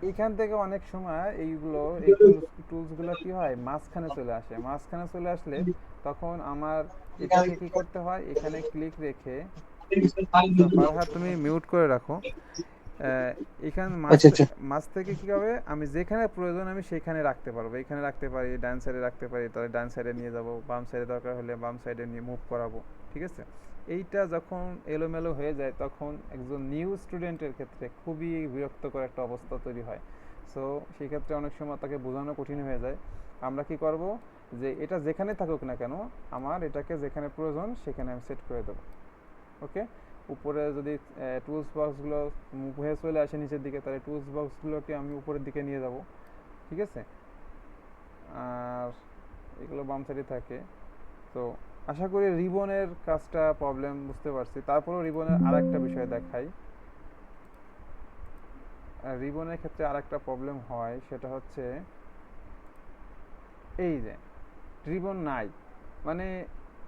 এইখান থেকে অনেক সময় এইগুলো এই টুলসগুলো কি হয়, মাঝখানে চলে আসে। মাঝখানে চলে আসলে তখন আমার এটাকে কি করতে হয়, এখানে ক্লিক রেখে, তো ফারহাদ তুমি মিউট করে রাখো। এখানে আচ্ছা আচ্ছা। মাছ থেকে কি হবে, আমি যেখানে প্রয়োজন আমি সেখানে রাখতে পারবো। এখানে রাখতে পারি, ডান সাইডে রাখতে পারি, তাহলে ডান সাইডে নিয়ে যাব, বাম সাইডে দরকার হলে বাম সাইডে নিয়ে মুভ করাবো। ঠিক আছে, এইটা যখন এলোমেলো হয়ে যায় তখন একজন নিউ স্টুডেন্টের ক্ষেত্রে খুবই বিরক্তকর একটা অবস্থা তৈরি হয়। সো সেক্ষেত্রে অনেক সময় তাকে বোঝানো কঠিন হয়ে যায়। আমরা কি করব, যে এটা যেখানে থাকুক না কেন আমার এটাকে যেখানে প্রয়োজন সেখানে আমি সেট করে দেবো। ওকে, উপরে যদি টুলস বক্সগুলো মুভ হয়ে চলে আসে নিচের দিকে, তাহলে টুলস বক্সগুলোকে আমি উপরের দিকে নিয়ে যাব। ঠিক আছে, আর এগুলো বাম সাইডে থাকে। তো আশা করি রিবনের কাজটা প্রবলেম বুঝতে পারছি। তারপরেও রিবনের আরেকটা বিষয় দেখাই। রিবনের ক্ষেত্রে আরেকটা প্রবলেম হয়, সেটা হচ্ছে এই যে রিবন নাই, মানে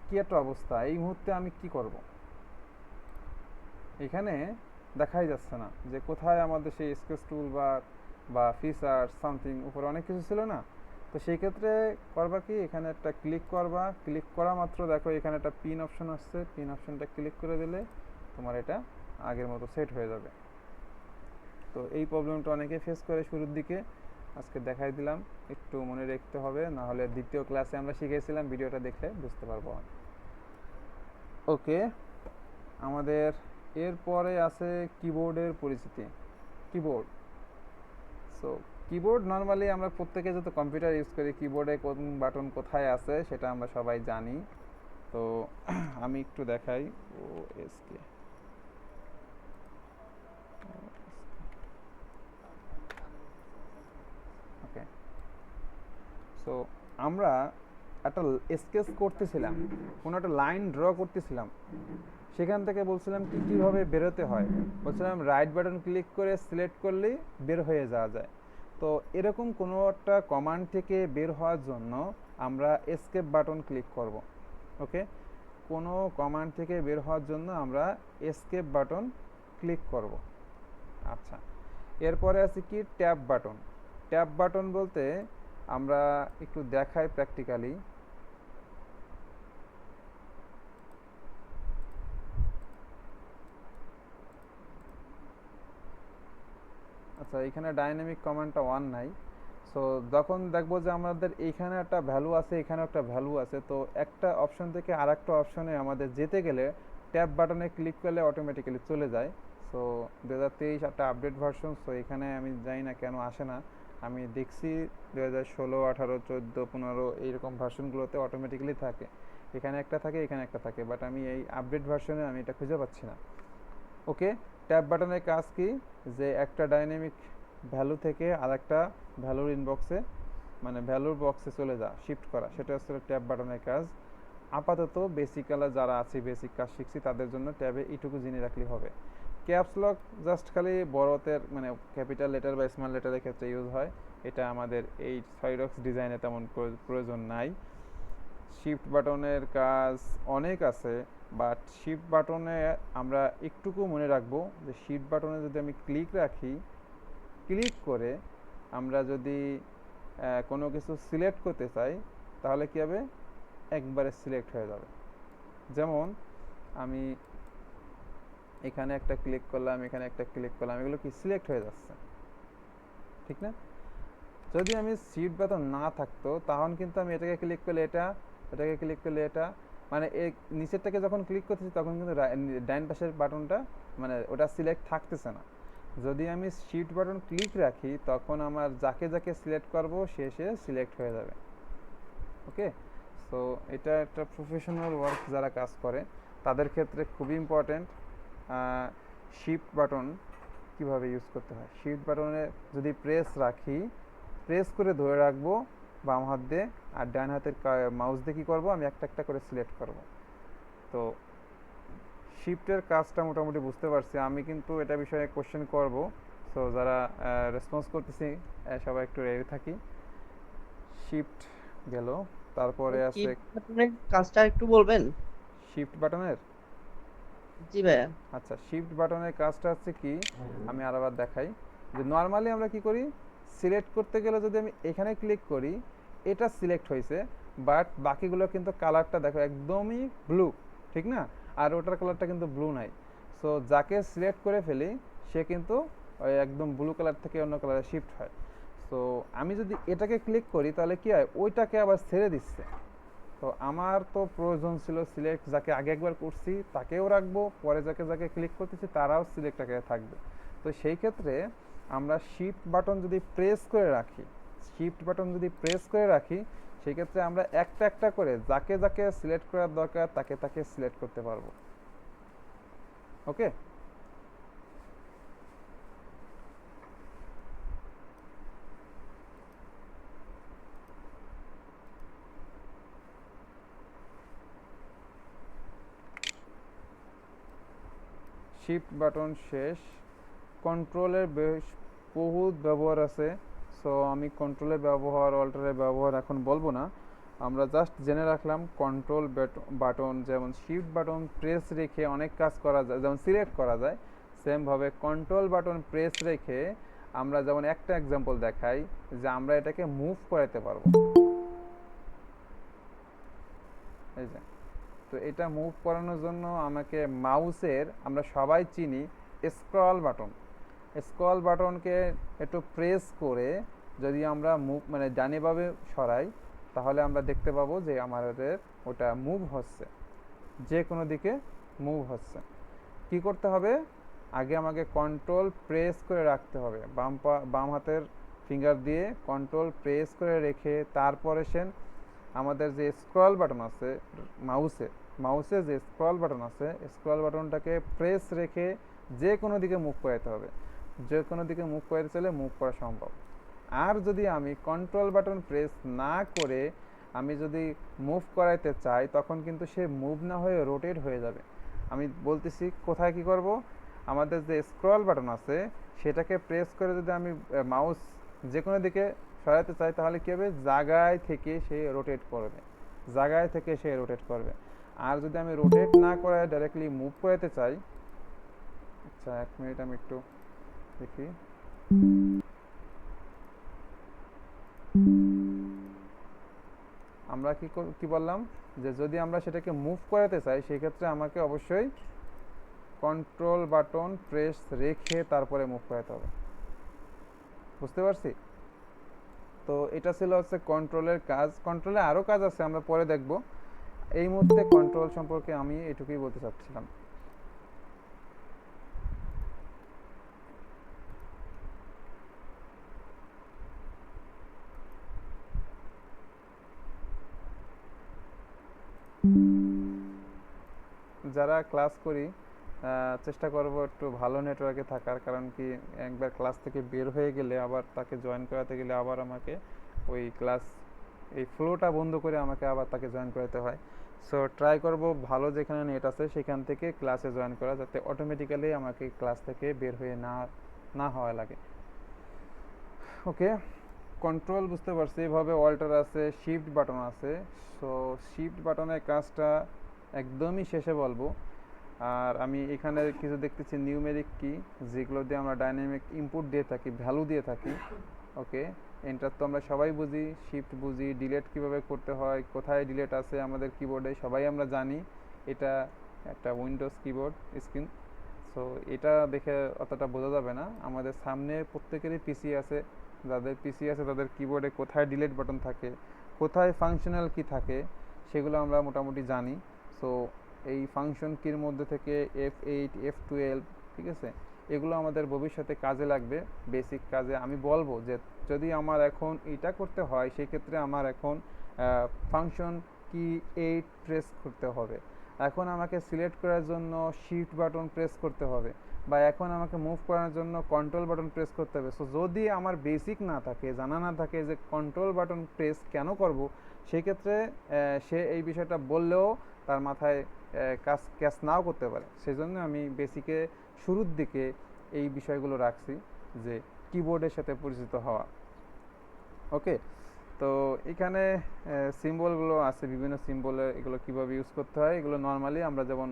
কি একটা অবস্থা, এই মুহূর্তে আমি কি করব? এখানে দেখাই যাচ্ছে না যে কোথায় আমাদের সেই স্কেচ টুল বা ফিচার সামথিং উপরে অনেক কিছু ছিল না। তো সেই ক্ষেত্রে করবা কি, এখানে একটা ক্লিক করবা, ক্লিক করা মাত্র দেখো এখানে একটা পিন অপশন আসছে, পিন অপশনটা ক্লিক করে দিলে তোমার এটা আগের মতো সেট হয়ে যাবে। তো এই প্রবলেমটা অনেকে ফেস করে শুরুর দিকে, আজকে দেখাই দিলাম, একটু মনে রাখতে হবে, না হলে দ্বিতীয় ক্লাসে আমরা শিখেছিলাম, ভিডিওটা দেখলে বুঝতে পারবো। ওকে, আমাদের এরপরে আছে কিবোর্ডের পরিচিতি। কিবোর্ড, সো কিবোর্ড নর্মালি আমরা প্রত্যেকে যত কম্পিউটার ইউজ করি, কিবোর্ডে কোন বাটন কোথায় আছে সেটা আমরা সবাই জানি। তো আমি একটু দেখাই। ও এসকে, ওকে, সো আমরা একটা স্কেচ করতেছিলাম, কোনো একটা লাইন ড্র করতেছিলাম, সেখান থেকে বলছিলাম কি কীভাবে বেরোতে হয়। বলছিলাম রাইট বাটন ক্লিক করে সিলেক্ট করলেই বের হয়ে যাওয়া যায়। তো এরকম কোনো একটা কমান্ড থেকে বের হওয়ার জন্য আমরা এসকেপ বাটন ক্লিক করব। ওকে, কোনো কমান্ড থেকে বের হওয়ার জন্য আমরা এসকেপ বাটন ক্লিক করব। আচ্ছা, এরপরে আছে কি ট্যাব বাটন। ট্যাব বাটন বলতে আমরা একটু দেখাই প্র্যাকটিক্যালি। আচ্ছা, এখানে ডাইনামিক কমান্ডটা অন নাই। সো যখন দেখবো যে আমাদের এইখানে একটা ভ্যালু আছে, এখানে একটা ভ্যালু আছে, তো একটা অপশন থেকে আর একটা অপশনে আমাদের যেতে গেলে ট্যাব বাটনে ক্লিক করলে অটোমেটিক্যালি চলে যায়। সো 2023 একটা আপডেট ভার্সন, সো এখানে আমি জানি না কেন আসে না। আমি দেখছি 2016, 18, 14, 15 এইরকম ভার্সনগুলোতে অটোমেটিক্যালি থাকে, এখানে একটা থাকে এখানে একটা থাকে, বাট আমি এই আপডেট ভার্সনে আমি এটা খুঁজে পাচ্ছি না। ওকে, ট্যাব বাটনের কাজ কি, যে একটা ডাইনামিক ভ্যালু থেকে আরেকটা ভ্যালুর ইনবক্সে, মানে ভ্যালুর বক্সে চলে যা, শিফট করা, সেটা হচ্ছে ট্যাব বাটনের কাজ। আপাতত বেসিক্যালা যারা আছে, বেসিক কাজ শিখছি, তাদের জন্য ট্যাবে এইটুকু জেনে রাখলেই হবে। ক্যাপস লক জাস্ট খালি বড়তের মানে ক্যাপিটাল লেটার বা স্মল লেটারের ক্ষেত্রে ইউজ হয়, এটা আমাদের এই সাইডক্স ডিজাইনে তেমন প্রয়োজন নাই। শিফট বাটনের কাজ অনেক আছে, বাট শিফট বাটনে আমরা একটুকু মনে রাখবো যে শিফট বাটনে যদি আমি ক্লিক রাখি, ক্লিক করে আমরা যদি কোনো কিছু সিলেক্ট করতে চাই, তাহলে কী হবে, একবারে সিলেক্ট হয়ে যাবে। যেমন আমি এখানে একটা ক্লিক করলাম, এখানে একটা ক্লিক করলাম, এগুলো কি সিলেক্ট হয়ে যাচ্ছে, ঠিক না? যদি আমি শিফট বাটন না থাকতো, তখন কিন্তু আমি এটাকে ক্লিক করলে এটা, এটাকে ক্লিক করলে এটা, মানে এই নিচেরটাকে যখন ক্লিক করতেছি তখন কিন্তু ডাইন পাশের বাটনটা মানে ওটা সিলেক্ট থাকতেছে না। যদি আমি শিফট বাটন ক্লিক রাখি, তখন আমার যাকে যাকে সিলেক্ট করব সে সিলেক্ট হয়ে যাবে। ওকে, সো এটা একটা প্রফেশনাল ওয়ার্ক যারা কাজ করে তাদের ক্ষেত্রে খুবই ইম্পর্ট্যান্ট। শিফট বাটন কীভাবে ইউজ করতে হয়, শিফট বাটনে যদি প্রেস রাখি, প্রেস করে ধরে রাখবো বাম হাত দিয়ে, আর ডান হাতের মাউস দিয়ে কী করবো, আমি একটা একটা করে সিলেক্ট করব। তো শিফটের কাজটা মোটামুটি বুঝতে পারছি। আমি কিন্তু এটা বিষয়ে কোশ্চেন করব, সো যারা রেসপন্স করতেছি সবাই একটু রেডি থাকি। শিফট গেল, তারপরে আছে শিফট বাটনের কাজটা একটু বলবেন? শিফট বাটনের, জি ভাইয়া। আচ্ছা, শিফট বাটনের কাজটা হচ্ছে কি, আমি আরেকবার দেখাই। যে নর্মালি আমরা কি করি, সিলেক্ট করতে গেলে যদি আমি এখানে ক্লিক করি, এটা সিলেক্ট হয়েছে, বাট বাকিগুলো কিন্তু কালারটা দেখো একদমই ব্লু, ঠিক না? আর ওটার কালারটা কিন্তু ব্লু নাই। সো যাকে সিলেক্ট করে ফেলি সে কিন্তু ওই একদম ব্লু কালার থেকে অন্য কালারে শিফট হয়। সো আমি যদি এটাকে ক্লিক করি, তাহলে কি হয়, ওইটাকে আবার ছেড়ে দিচ্ছে। তো আমার তো প্রয়োজন ছিল সিলেক্ট, যাকে আগে একবার করছি তাকেও রাখবো, পরে যাকে যাকে ক্লিক করতেছি তারাও সিলেক্ট আগে থাকবে। তো সেই ক্ষেত্রে আমরা শিফট বাটন যদি প্রেস করে রাখি, শিফট বাটন যদি প্রেস করে রাখি, সেই ক্ষেত্রে আমরা একটা একটা করে যাকে যাকে সিলেক্ট করার দরকার তাকে তাকে সিলেক্ট করতে পারবো। ওকে, শিফট বাটন শেষ। কন্ট্রোলের বেশ বহুত ব্যবহার আছে, সো আমি কন্ট্রোলের ব্যবহার অল্টারের ব্যবহার এখন বলবো না। আমরা জাস্ট জেনে রাখলাম কন্ট্রোল বাটন যেমন শিফট বাটন প্রেস রেখে অনেক কাজ করা যায়, যেমন সিলেক্ট করা যায়, সেমভাবে কন্ট্রোল বাটন প্রেস রেখে আমরা যেমন একটা এক্সাম্পল দেখাই যে আমরা এটাকে মুভ করাতে পারবো। এই যে, তো এটা মুভ করানোর জন্য আমাকে মাউসের, আমরা সবাই চিনি স্ক্রল বাটন, স্ক্রল বাটনকে একটু প্রেস করে যদি আমরা মুভ মানে ডানেভাবে সরাই তাহলে আমরা দেখতে পাবো যে আমাদের ওটা মুভ হচ্ছে, যে কোনো দিকে মুভ হচ্ছে। কি করতে হবে, আগে আমাকে কন্ট্রোল প্রেস করে রাখতে হবে, বাম হাতের ফিঙ্গার দিয়ে কন্ট্রোল প্রেস করে রেখে তারপরে আমাদের যে স্ক্রল বাটন আছে মাউসে যে স্ক্রল বাটন আছে, স্ক্রল বাটনটাকে প্রেস রেখে যে কোনো দিকে মুভ করাতে হবে। যে কোনো দিকে মুভ করাতে চাইলে মুভ করা সম্ভব। আর যদি আমি কন্ট্রোল বাটন প্রেস না করে আমি যদি মুভ করাইতে চাই তখন কিন্তু সে মুভ না হয়ে রোটেট হয়ে যাবে। আমি বলতেছি কোথায় কি করব, আমাদের যে স্ক্রল বাটন আছে সেটাকে প্রেস করে যদি আমি মাউস যে কোনো দিকে সরাতে চাই তাহলে কী হবে, জায়গায় থেকে সে রোটেট করবে, জায়গায় থেকে সে রোটেট করবে। আর যদি আমি রোটেট না করে ডাইরেক্টলি মুভ করাতে চাই, আচ্ছা 1 মিনিট আমি একটু দেখি। আমরা কি বললাম যে যদি আমরা সেটাকে মুভ করাতে চাই সেই ক্ষেত্রে আমাকে অবশ্যই কন্ট্রোল বাটন প্রেস রেখে তারপরে মুভ করাতে হবে। বুঝতে পারছি? তো এটা ছিল হচ্ছে কন্ট্রোলের কাজ। কন্ট্রোলে আরও কাজ আছে, আমরা পরে দেখব। এই মুহূর্তে কন্ট্রোল সম্পর্কে আমি এটুকুই বলতে চাচ্ছিলাম। যারা ক্লাস করি চেষ্টা করব একটু ভালো নেটওয়ার্কে থাকার, কারণ কি একবার ক্লাস থেকে বের হয়ে গেলে আবার তাকে জয়েন করাতে গেলে আবার আমাকে ওই ক্লাস এই ফ্লোটা বন্ধ করে আমাকে আবার তাকে জয়েন করাতে হয়। সো ট্রাই করব ভালো যেখানে নেট আছে সেখান থেকে ক্লাসে জয়েন করা, যাতে অটোমেটিক্যালি আমাকে ক্লাস থেকে বের হয়ে না হওয়া লাগে। ওকে, কন্ট্রোল বুঝতে পারছি। এভাবে অল্টার আছে, শিফট বাটন আছে। সো শিফট বাটনের কাজটা একদমই শেষে বলবো। আর আমি এখানে কিছু দেখতেছি নিউমেরিক কি, যেগুলো দিয়ে আমরা ডাইনামিক ইনপুট দিয়ে থাকি, ভ্যালু দিয়ে থাকি। ওকে, এন্টার তো আমরা সবাই বুঝি, শিফট বুঝি, ডিলিট কিভাবে করতে হয়, কোথায় ডিলিট আছে আমাদের কিবোর্ডে সবাই আমরা জানি। এটা একটা উইন্ডোজ কিবোর্ড স্ক্রিন, সো এটা দেখে অতটা বোঝা যাবে না। আমাদের সামনে প্রত্যেকেরই পিসি আছে, যাদের পিসি আছে তাদের কিবোর্ডে কোথায় ডিলিট বাটন থাকে, কোথায় ফাংশনাল কি থাকে সেগুলো আমরা মোটামুটি জানি। সো এই ফাংশন কির মধ্যে থেকে F8 F12, ঠিক আছে, এগুলো আমাদের ভবিষ্যতে কাজে লাগবে, বেসিক কাজে। আমি বলবো যে যদি আমার এখন এটা করতে হয় সেই ক্ষেত্রে আমার এখন ফাংশন কি 8 প্রেস করতে হবে, এখন আমাকে সিলেক্ট করার জন্য শিফট বাটন প্রেস করতে হবে, বা এখন আমাকে মুভ করার জন্য কন্ট্রোল বাটন প্রেস করতে হবে। সো যদি আমার বেসিক না থাকে, জানা না থাকে যে কন্ট্রোল বাটন প্রেস কেন করব, সেই ক্ষেত্রে সে এই বিষয়টা বললেও তার মাথায় ক্যাচ নাও করতে পারে। সেই জন্য আমি বেসিকে শুরুর দিকে এই বিষয়গুলো রাখছি, যে কিবোর্ডের সাথে পরিচিত হওয়া। ওকে, তো এখানে সিম্বলগুলো আছে, বিভিন্ন সিম্বলে এগুলো কীভাবে ইউজ করতে হয়, এগুলো নর্মালি আমরা যেমন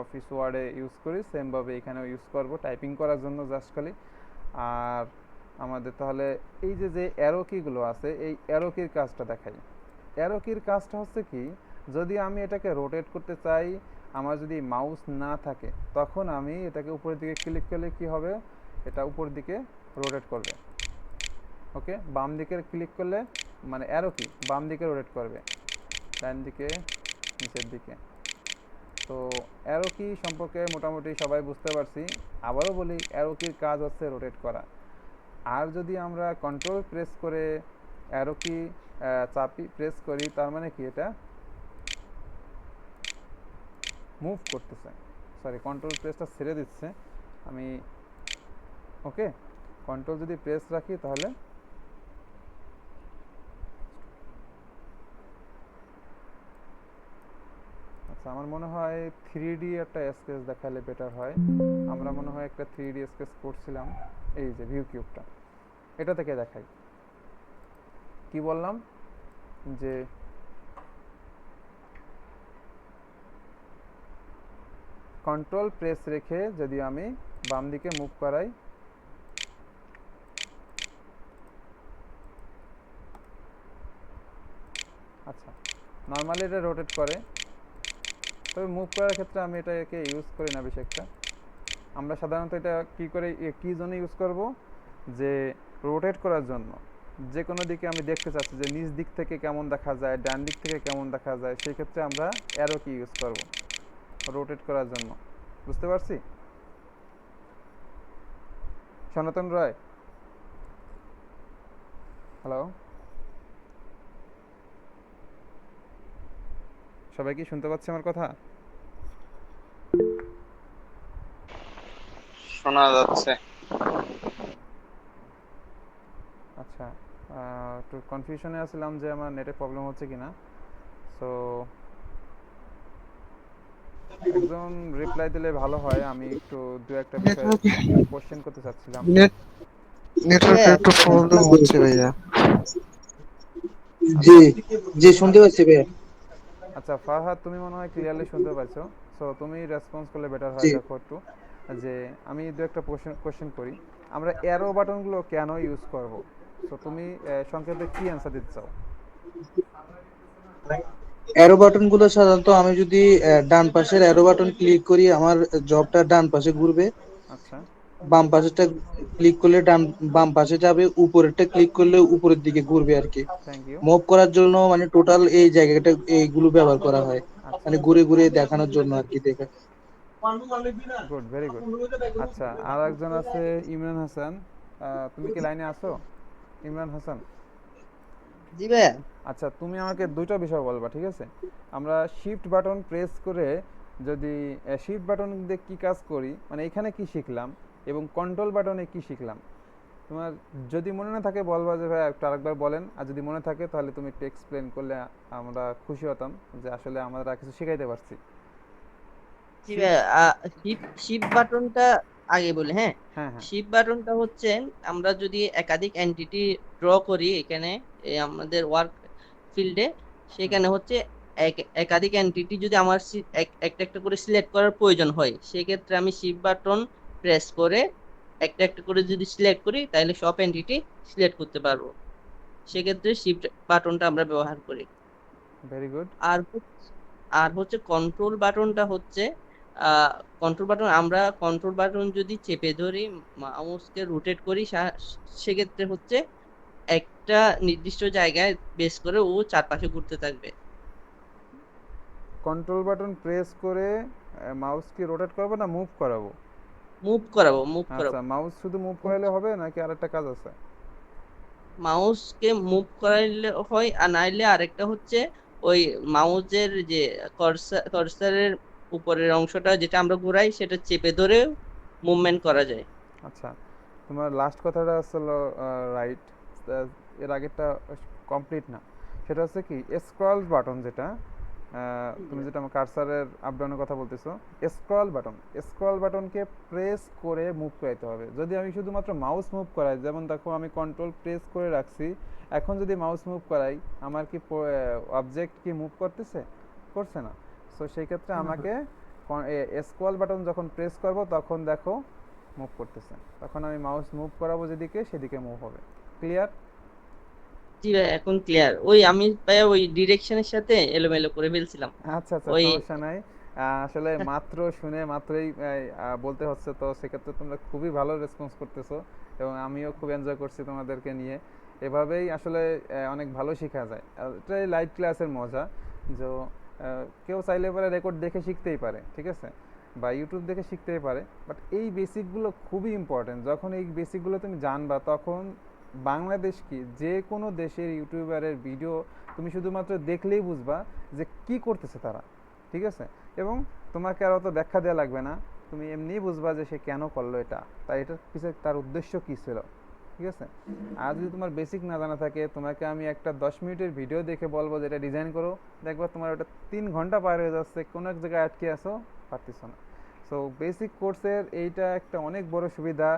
অফিস ওয়ার্ডে ইউজ করি সেমভাবে এখানেও ইউজ করব টাইপিং করার জন্য জাস্ট খালি। আর আমাদের তাহলে এই যে অ্যারো কিগুলো আছে, এই অ্যারো কির কাজটা দেখাই। অ্যারো কির কাজটা হচ্ছে কি, যদি আমি এটাকে রোটেট করতে চাই, আমার যদি মাউস না থাকে তখন আমি এটাকে উপরের দিকে ক্লিক করলে কি হবে, এটা উপরের দিকে রোটেট করবে। ওকে, বাম দিকে ক্লিক করলে মানে অ্যারো কি বাম দিকে রোটেট করবে, ডান দিকে, নিচের দিকে। তো অ্যারো কি সম্পর্কে মোটামুটি সবাই বুঝতে পারছি। আবারও বলি, অ্যারো কির কাজ হচ্ছে রোটেট করা। আর যদি আমরা কন্ট্রোল প্রেস করে অ্যারো কি চাপি প্রেস করি, তার মানে কি এটা মুভ করতেছে, সরি কন্ট্রোল প্রেসটা ছেড়ে দিচ্ছে আমি। ওকে, কন্ট্রোল যদি প্রেস রাখি তাহলে আচ্ছা, আমার মনে হয় 3D একটা স্কেচ দেখালে বেটার হয়। আমরা মনে হয় একটা 3D স্কেচ করছিলাম, এই যে ভিউ কিউবটা, এটা থেকে দেখাই। কি বললাম যে কন্ট্রোল প্রেস রেখে যদি আমি বাম দিকে মুভ করাই, আচ্ছা নর্মালি এটা রোটেট করে, তবে মুভ করার ক্ষেত্রে আমি এটাকে ইউজ করি না বেশি একটা। আমরা সাধারণত এটা কি করে কি জন্য ইউজ করব, যে রোটেট করার জন্য। যে কোনো দিকে আমি দেখতে চাচ্ছি যে নিচ দিক থেকে কেমন দেখা যায়, ডান দিক থেকে কেমন দেখা যায়, সেই ক্ষেত্রে আমরা অ্যারো কি ইউজ করব রোটেট করার জন্য। বুঝতে পারছি? সনাতন রায়, হ্যালো, সবাই কি শুনতে পাচ্ছে আমার কথা? শোনা যাচ্ছে। আচ্ছা, একটু কনফিউশনে আসলাম যে আমার নেটে প্রবলেম হচ্ছে কিনা। সো একজন রিপ্লাই দিলে ভালো হয়, আমি একটু দু একটা বিষয়ে কোশ্চেন করতে চাচ্ছিলাম। নেটওয়ার্ক ভাইয়া একটু প্রবলেম হচ্ছে ভাইয়া। জি আচ্ছা জি, শুনতে পাচ্ছি ভাইয়া। আচ্ছা, ফারহাদ তুমি মনে হয় ক্লিয়ারলি শুনতে পাচ্ছো। সো তুমি রেসপন্স করলে বেটার জি, হয়। দেখো একটু, যে আমি দু একটা কোশ্চেন করি, আমরা অ্যারো বাটনগুলো কেন ইউজ করব। সো তুমি সংক্ষেপে কি অ্যান্সার দিতে চাও? অ্যারো বাটন গুলো সাধারণত আমি যদি ডান পাশের অ্যারো বাটন ক্লিক করি, আমার জবটা ডান পাশে ঘুরবে। আচ্ছা, বাম পাশেরটা ক্লিক করলে বাম পাশে যাবে, উপরেরটা ক্লিক করলে উপরের দিকে ঘুরবে আর কি। Thank you. মুভ করার জন্য মানে টোটাল এই জায়গাটা এইগুলো ব্যবহার করা হয়, আচ্ছা, মানে ঘুরে ঘুরে দেখানোর জন্য আর কি, দেখা। Good, very good. আচ্ছা, আর একজন আছে ইমরান হাসান, তুমি কি লাইনে আছো ইমরান হাসান? জি ভাইয়া। আচ্ছা, তুমি আমাকে দুইটা বিষয় বলবা, ঠিক আছে? আমরা শিফট বাটন প্রেস করে যদি শিফট বাটন দিয়ে কী কাজ করি, মানে এখানে কি শিখলাম এবং কন্ট্রোল বাটনে কি শিখলাম, তোমার যদি মনে না থাকে বলবা যে ভাই একটু আরেকবার বলেন, আর যদি মনে থাকে তাহলে তুমি একটু এক্সপ্লেন করলে আমরা খুশি হতাম যে আসলে আমরা কিছু শেখাইতে পারছি। জি শিফট, ভাইয়া, শিপ বাটনটা আগে বলি, হ্যাঁ। হ্যাঁ হ্যাঁ, শিপ বাটনটা হচ্ছে আমরা যদি একাধিক এন্টিটি ড্র করি এখানে আমাদের ওয়ার্ক ফিল্ডে, হুম, সেখানে হচ্ছে একাধিক এন্টিটি যদি আমার একটা একটা করে সিলেক্ট করার প্রয়োজন হয়, সেক্ষেত্রে আমি শিপ বাটন প্রেস করে একটা একটা করে যদি সিলেক্ট করি তাহলে সব এন্টিটি সিলেক্ট করতে পারবো। সেক্ষেত্রে শিফট বাটনটা আমরা ব্যবহার করি। Very good. আর আর হচ্ছে কন্ট্রোল বাটনটা হচ্ছে কন্ট্রোল বাটন, আমরা কন্ট্রোল বাটন যদি চেপে ধরি, মাউসকে রোটেট করি, সেক্ষেত্রে হচ্ছে একটা নির্দিষ্ট জায়গায় বেস করে ও চারপাশে ঘুরতে থাকবে। কন্ট্রোল বাটন প্রেস করে মাউস কি রোটেট করবো না মুভ করাবো? মুভ করাবো, মুভ আচ্ছা, করাবো। মাউস শুধু মুভ করাইলে হবে নাকি আরেকটা কাজ আছে? মাউসকে মুভ করাইলে হয়, আর নাইলে আরেকটা হচ্ছে ওই মাউসের যে কার্সারের উপরের অংশটা যেটা আমরা ঘুরাই সেটা চেপে ধরে মুভমেন্ট করা যায়। আচ্ছা, তোমার লাস্ট কথাটা আসলে রাইট, এর আগেরটা কমপ্লিট না। সেটা হচ্ছে কি স্ক্রল বাটন, যেটা তুমি যেটা আমার কার্সারের আপ ডাউনের কথা বলতেছো, স্ক্রল বাটনকে প্রেস করে মুভ করাইতে হবে। যদি আমি শুধুমাত্র মাউস মুভ করাই, যেমন দেখো আমি কন্ট্রোল প্রেস করে রাখছি, এখন যদি মাউস মুভ করাই, আমার কি অবজেক্ট কি মুভ করতেছে? করছে না। সো সেই ক্ষেত্রে আমাকে স্ক্রল বাটন যখন প্রেস করব তখন দেখো মুভ করতেছে, তখন আমি মাউস মুভ করাবো যেদিকে সেদিকে মুভ হবে। ক্লিয়ার? জি ভাই, এখন ক্লিয়ার। ওই আমি ভাই ওই ডিরেকশনের সাথে এলোমেলো করে ফেলছিলাম। আচ্ছা আচ্ছা, ওই সমস্যা নাই। আসলে মাত্র শুনে মাত্রই বলতে হচ্ছে, তো সেক্ষেত্রে তোমরা খুবই ভালো রেসপন্স করতেছো এবং আমিও খুব এনজয় করছি তোমাদেরকে নিয়ে। এভাবেই আসলে অনেক ভালো শেখা যায়। এটাই লাইভ ক্লাসের মজা, যে কেউ চাইলে পরে রেকর্ড দেখে শিখতেই পারে, ঠিক আছে, বা ইউটিউব দেখে শিখতেই পারে, বাট এই বেসিকগুলো খুবই ইম্পর্টেন্ট। যখন এই বেসিকগুলো তুমি জানবা তখন বাংলাদেশ কি, যে কোনো দেশের ইউটিউবারের ভিডিও তুমি শুধুমাত্র দেখলেই বুঝবা যে কি করতেছে তারা, ঠিক আছে? এবং তোমাকে আর অত ব্যাখ্যা দেওয়া লাগবে না, তুমি এমনিই বুঝবা যে সে কেন করলো এটা, তাই এটার পিছনে তার উদ্দেশ্য কী ছিল, ঠিক আছে? আর যদি তোমার বেসিক না জানা থাকে, তোমাকে আমি একটা 10 মিনিটের ভিডিও দেখে বলবো যে এটা ডিজাইন করো, দেখবা তোমার ওটা 3 ঘন্টা পার হয়ে যাচ্ছে, কোনো এক জায়গায় আটকে আসো, পারতেছো না। সো বেসিক কোর্সের এইটা একটা অনেক বড় সুবিধা।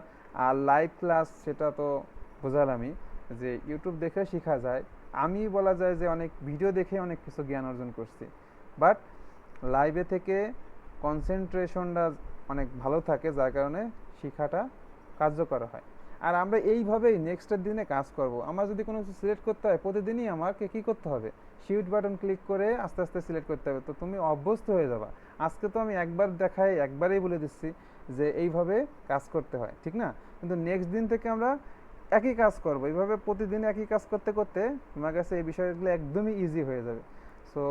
আর লাইভ ক্লাস সেটা তো বোঝালামই, যে ইউটিউব দেখে শেখা যায়। আমি বলা যায় যে অনেক ভিডিও দেখে অনেক কিছু জ্ঞান অর্জন করছি, বাট লাইভে থেকে কনসেন্ট্রেশনটা অনেক ভালো থাকে, যার কারণে শেখাটা কার্যকর হয়। আর আমরা এইভাবেই নেক্সটের দিনে কাজ করব। আমার যদি কোনো কিছু সিলেক্ট করতে হয়, প্রতিদিনই আমাকে কী করতে হবে, শিফট বাটন ক্লিক করে আস্তে আস্তে সিলেক্ট করতে হবে, তো তুমি অভ্যস্ত হয়ে যাবা। আজকে তো আমি একবার দেখাই একবারেই বলে দিচ্ছি যে এইভাবে কাজ করতে হয়, ঠিক না? কিন্তু নেক্সট দিন থেকে আমরা একই কাজ করব, এইভাবে প্রতিদিন একই কাজ করতে করতে তোমার কাছে এই বিষয়গুলো একদমই ইজি হয়ে যাবে। সো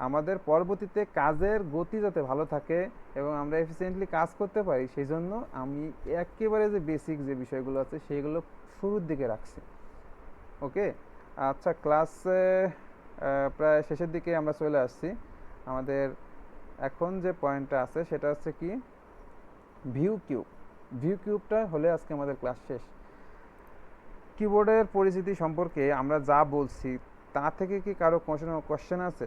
আমাদের পরবর্তীতে কাজের গতি যাতে ভালো থাকে এবং আমরা এফিসিয়েন্টলি কাজ করতে পারি, সেই জন্য আমি একেবারে যে বেসিক যে বিষয়গুলো আছে সেইগুলো শুরুর দিকে রাখছি। ওকে, আচ্ছা, ক্লাসে প্রায় শেষের দিকে আমরা চলে আসছি। আমাদের এখন যে পয়েন্টটা আছে সেটা হচ্ছে কি, ভিউ কিউব। ভিউ কিউবটা হলে আজকে আমাদের ক্লাস শেষ। কিবোর্ডের পরিচিতি সম্পর্কে আমরা যা বলছি তা থেকে কি কারো কোনো কোশ্চেন আছে?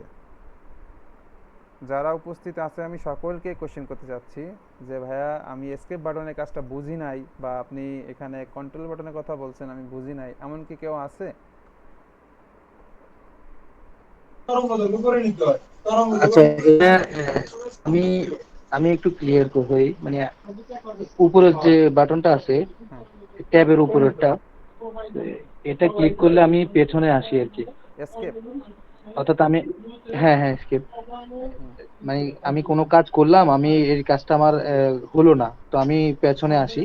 যারা উপস্থিত আছে আমি সকলকে কোশ্চেন করতে চাচ্ছি যে ভাইয়া আমি এসকেপ বাটনের কাজটা বুঝি নাই, বা আপনি এখানে কন্ট্রোল বাটনের কথা বলছেন আমি বুঝি নাই, এমন কি কেউ আছে? আচ্ছা, এটা আমি আমি একটু ক্লিয়ার করি, মানে উপরের যে বাটনটা আছে হ্যাঁ, ট্যাবের উপরেরটা, এটা ক্লিক করলে আমি পেছনে আসি আর কি। এসকেপ। অর্থাৎ আমি, হ্যাঁ হ্যাঁ স্কিপ, হুম, মানে আমি কোনো কাজ করলাম, আমি এই কাজটা আমার হলো না, তো আমি পেছনে আসি।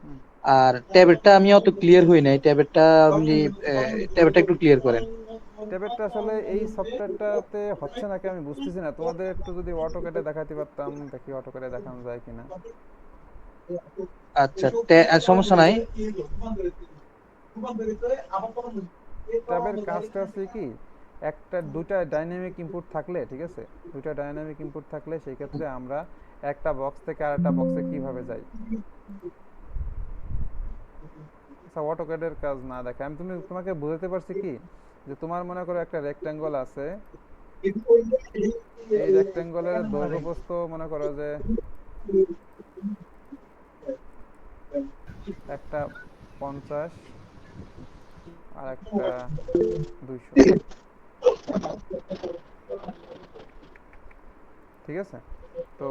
হুম। আর ট্যাবেরটা আমি অত ক্লিয়ার হই নাই, ট্যাবেরটা আপনি ট্যাবেরটা একটু ক্লিয়ার করেন। ট্যাবেরটা আসলে এই সফটওয়্যারটাতে হচ্ছে নাকি আমি বুঝতেছি না, তোমাদের একটু যদি অটোক্যাডে দেখাতে পারতাম, দেখি অটোক্যাডে দেখানো যায় কিনা। আচ্ছা, সমস্যা নাই। ট্যাবের কাজটা হচ্ছে কি, একটা দুইটা ডাইনামিক ইনপুট থাকলে, ঠিক আছে, দুইটা ডাইনামিক ইনপুট থাকলে সেই ক্ষেত্রে আমরা একটা বক্স থেকে আরেকটা বক্সে কিভাবে যাই। আচ্ছা, অটোক্যাডের কাজ না দেখে আমি তোমাকে বোঝাতে পারছি কি, যে তোমার মনে করো একটা রেক্ট্যাঙ্গল আছে, এই রেক্ট্যাঙ্গলের দৈর্ঘ্য প্রস্থ মনে করো যে একটা 50 আর একটা 200, ঠিক আছে? তো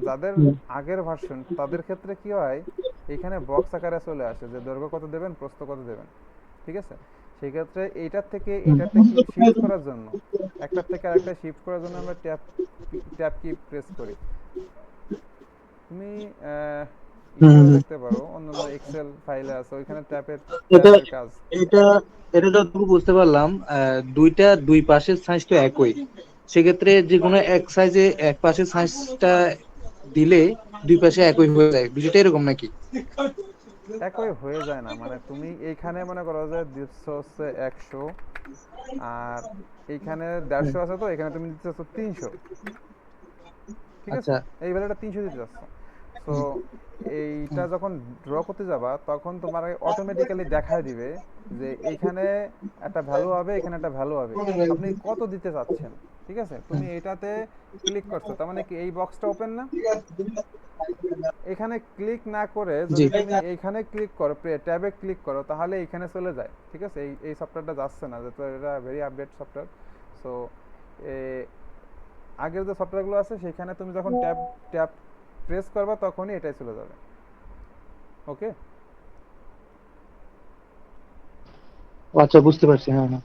যাদের আগের ভার্সন তাদের ক্ষেত্রে কি হয়, এইখানে বক্স আকারে চলে আসে যে দৈর্ঘ্য কত দেবেন, প্রস্থ কত দেবেন, ঠিক আছে? সেই ক্ষেত্রে এইটার থেকে এইটাতে কি শিফট করার জন্য, একটার থেকে আরেকটা শিফট করার জন্য আমরা ট্যাব ট্যাব কি প্রেস করি। তুমি ইসেও দেখতে পারো, অন্যান্য এক্সেল ফাইলে আছে, ওইখানে ট্যাবের এটা ট্যাবের কাজ। এটা এটা যতটুকু বুঝতে পারলাম, দুইটা দুই পাশের সাইজ তো একই, সেক্ষেত্রে যে কোনো এক সাইজে এক পাশের সাইজটা দিলে দুই পাশে একই হয়ে যায়, বিষয়টা এরকম নাকি? একই হয়ে যায় না, মানে তুমি এইখানে মনে করো যে দিচ্ছ হচ্ছে 100, আর এইখানে 150 আছে, তো এখানে তুমি দিচ্ছ 300, ঠিক আছে? আচ্ছা। এই ভ্যালুটা 300 দিতে যাচ্ছ। সো এইটা যখন ড্র করতে যাবা তখন তোমার অটোমেটিক্যালি দেখায় দিবে যে এইখানে একটা ভ্যালু হবে, এখানে একটা ভ্যালু হবে, আপনি কত দিতে চাচ্ছেন, ঠিক আছে? তুমি এটাতে ক্লিক করছো, তার মানে কি এই বক্সটা ওপেন না? এখানে ক্লিক না করে জি। যদি তুমি এইখানে ক্লিক করো, ট্যাবে ক্লিক করো, তাহলে এইখানে চলে যায়, ঠিক আছে? এই সফটওয়্যারটা যাচ্ছে না, যেহেতু এটা ভেরি আপডেট সফটওয়্যার। সো আগের যে সফটওয়্যারগুলো আছে সেখানে তুমি যখন ট্যাব ট্যাব প্রেস করবা তখনই এটাই চলে যাবে। ওকে, আচ্ছা, বুঝতে পারছি, হ্যাঁ হ্যাঁ।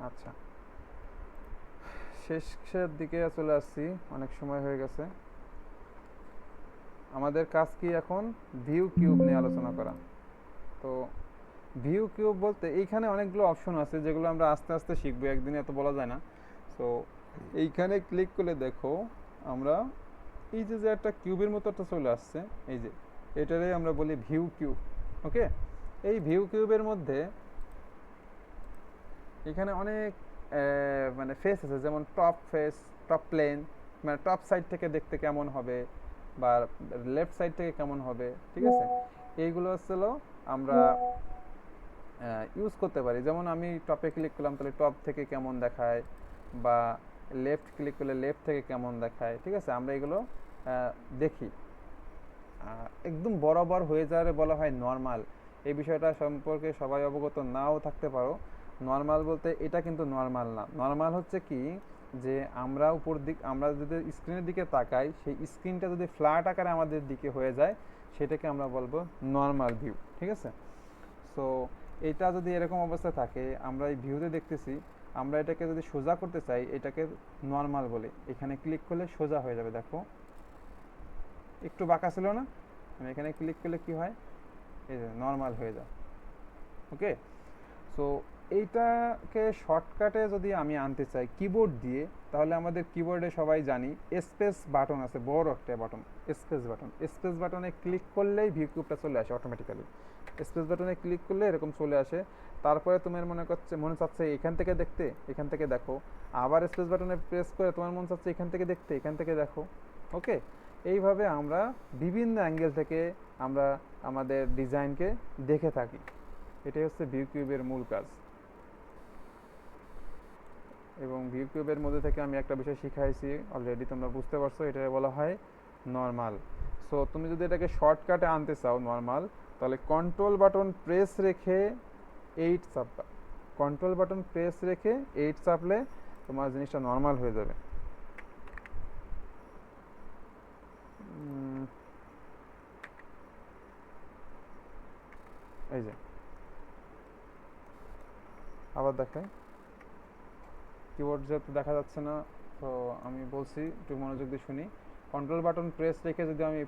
আচ্ছা, শেষের দিকে চলে আসছি, অনেক সময় হয়ে গেছে। আমাদের কাজ কি এখন, ভিউ কিউব নিয়ে আলোচনা করা। তো ভিউ কিউব বলতে এইখানে অনেকগুলো অপশন আছে যেগুলো আমরা আস্তে আস্তে শিখবো, একদিনে এত বলা যায় না। তো এইখানে ক্লিক করলে দেখো আমরা এই যে একটা কিউবের মতো একটা চলে আসছে, এই যে এটারই আমরা বলি ভিউ কিউব। ওকে, এই ভিউ কিউবের মধ্যে এখানে অনেক মানে ফেস আছে, যেমন টপ ফেস, টপ প্লেন, মানে টপ সাইড থেকে দেখতে কেমন হবে বা লেফট সাইড থেকে কেমন হবে, ঠিক আছে? এইগুলো হচ্ছিল আমরা ইউজ করতে পারি। যেমন আমি টপে ক্লিক করলাম, তাহলে টপ থেকে কেমন দেখায়, বা লেফট ক্লিক করলে লেফট থেকে কেমন দেখায়, ঠিক আছে? আমরা এগুলো দেখি। একদম বরাবর হয়ে যাওয়ারে বলা হয় নর্মাল। এই বিষয়টা সম্পর্কে সবাই অবগত নাও থাকতে পারো। নর্মাল বলতে এটা কিন্তু নর্মাল না। নর্মাল হচ্ছে কি, যে আমরা আমরা যদি স্ক্রিনের দিকে তাকাই, সেই স্ক্রিনটা যদি ফ্ল্যাট আকারে আমাদের দিকে হয়ে যায়, সেটাকে আমরা বলবো নর্মাল ভিউ, ঠিক আছে? সো এটা যদি এরকম অবস্থা থাকে, আমরা এই ভিউতে দেখতেছি, আমরা এটাকে যদি সোজা করতে চাই, এটাকে নর্মাল বলে। এখানে ক্লিক করলে সোজা হয়ে যাবে, দেখো একটু বাঁকা ছিল না, আমি এখানে ক্লিক করলে কি হয়, এই যে নর্মাল হয়ে যায়। ওকে, সো এইটাকে শর্টকাটে যদি আমি আনতে চাই কিবোর্ড দিয়ে, তাহলে আমাদের কিবোর্ডে সবাই জানি স্পেস বাটন আছে, বড় একটা বাটন, স্পেস বাটন। স্পেস বাটনে ক্লিক করলেই ভিউ কিউবটা চলে আসে অটোমেটিক্যালি। স্পেস বাটনে ক্লিক করলে এরকম চলে আসে। তারপরে তোমার মনে চাচ্ছে এখান থেকে দেখতে, এখান থেকে দেখো। আবার স্পেস বাটনে প্রেস করে তোমার মনে চাচ্ছে এখান থেকে দেখতে, এখান থেকে দেখো। ওকে, এইভাবে আমরা বিভিন্ন অ্যাঙ্গেল থেকে আমরা আমাদের ডিজাইনকে দেখে থাকি। এটাই হচ্ছে ভিউ কিউবের মূল কাজ। এবং ভিউ কিউবের মধ্যে থেকে আমি একটা বিষয় শিখাইছি অলরেডি, তোমরা বুঝতে পারছো, এটা বলা হয় নর্মাল। সো তুমি যদি এটাকে শর্টকাটে আনতে চাও নর্মাল, তাহলে কন্ট্রোল বাটন প্রেস রেখে 8 চাপবা। কন্ট্রোল বাটন প্রেস রেখে 8 চাপলে তোমার জিনিসটা নর্মাল হয়ে যাবে। এই যে আবার দেখাই, কিবোর্ড যেহেতু দেখা যাচ্ছে না, তো আমি বলছি একটু মনোযোগ দিয়ে শুনি। কন্ট্রোল বাটন প্রেস রেখে যদি আমি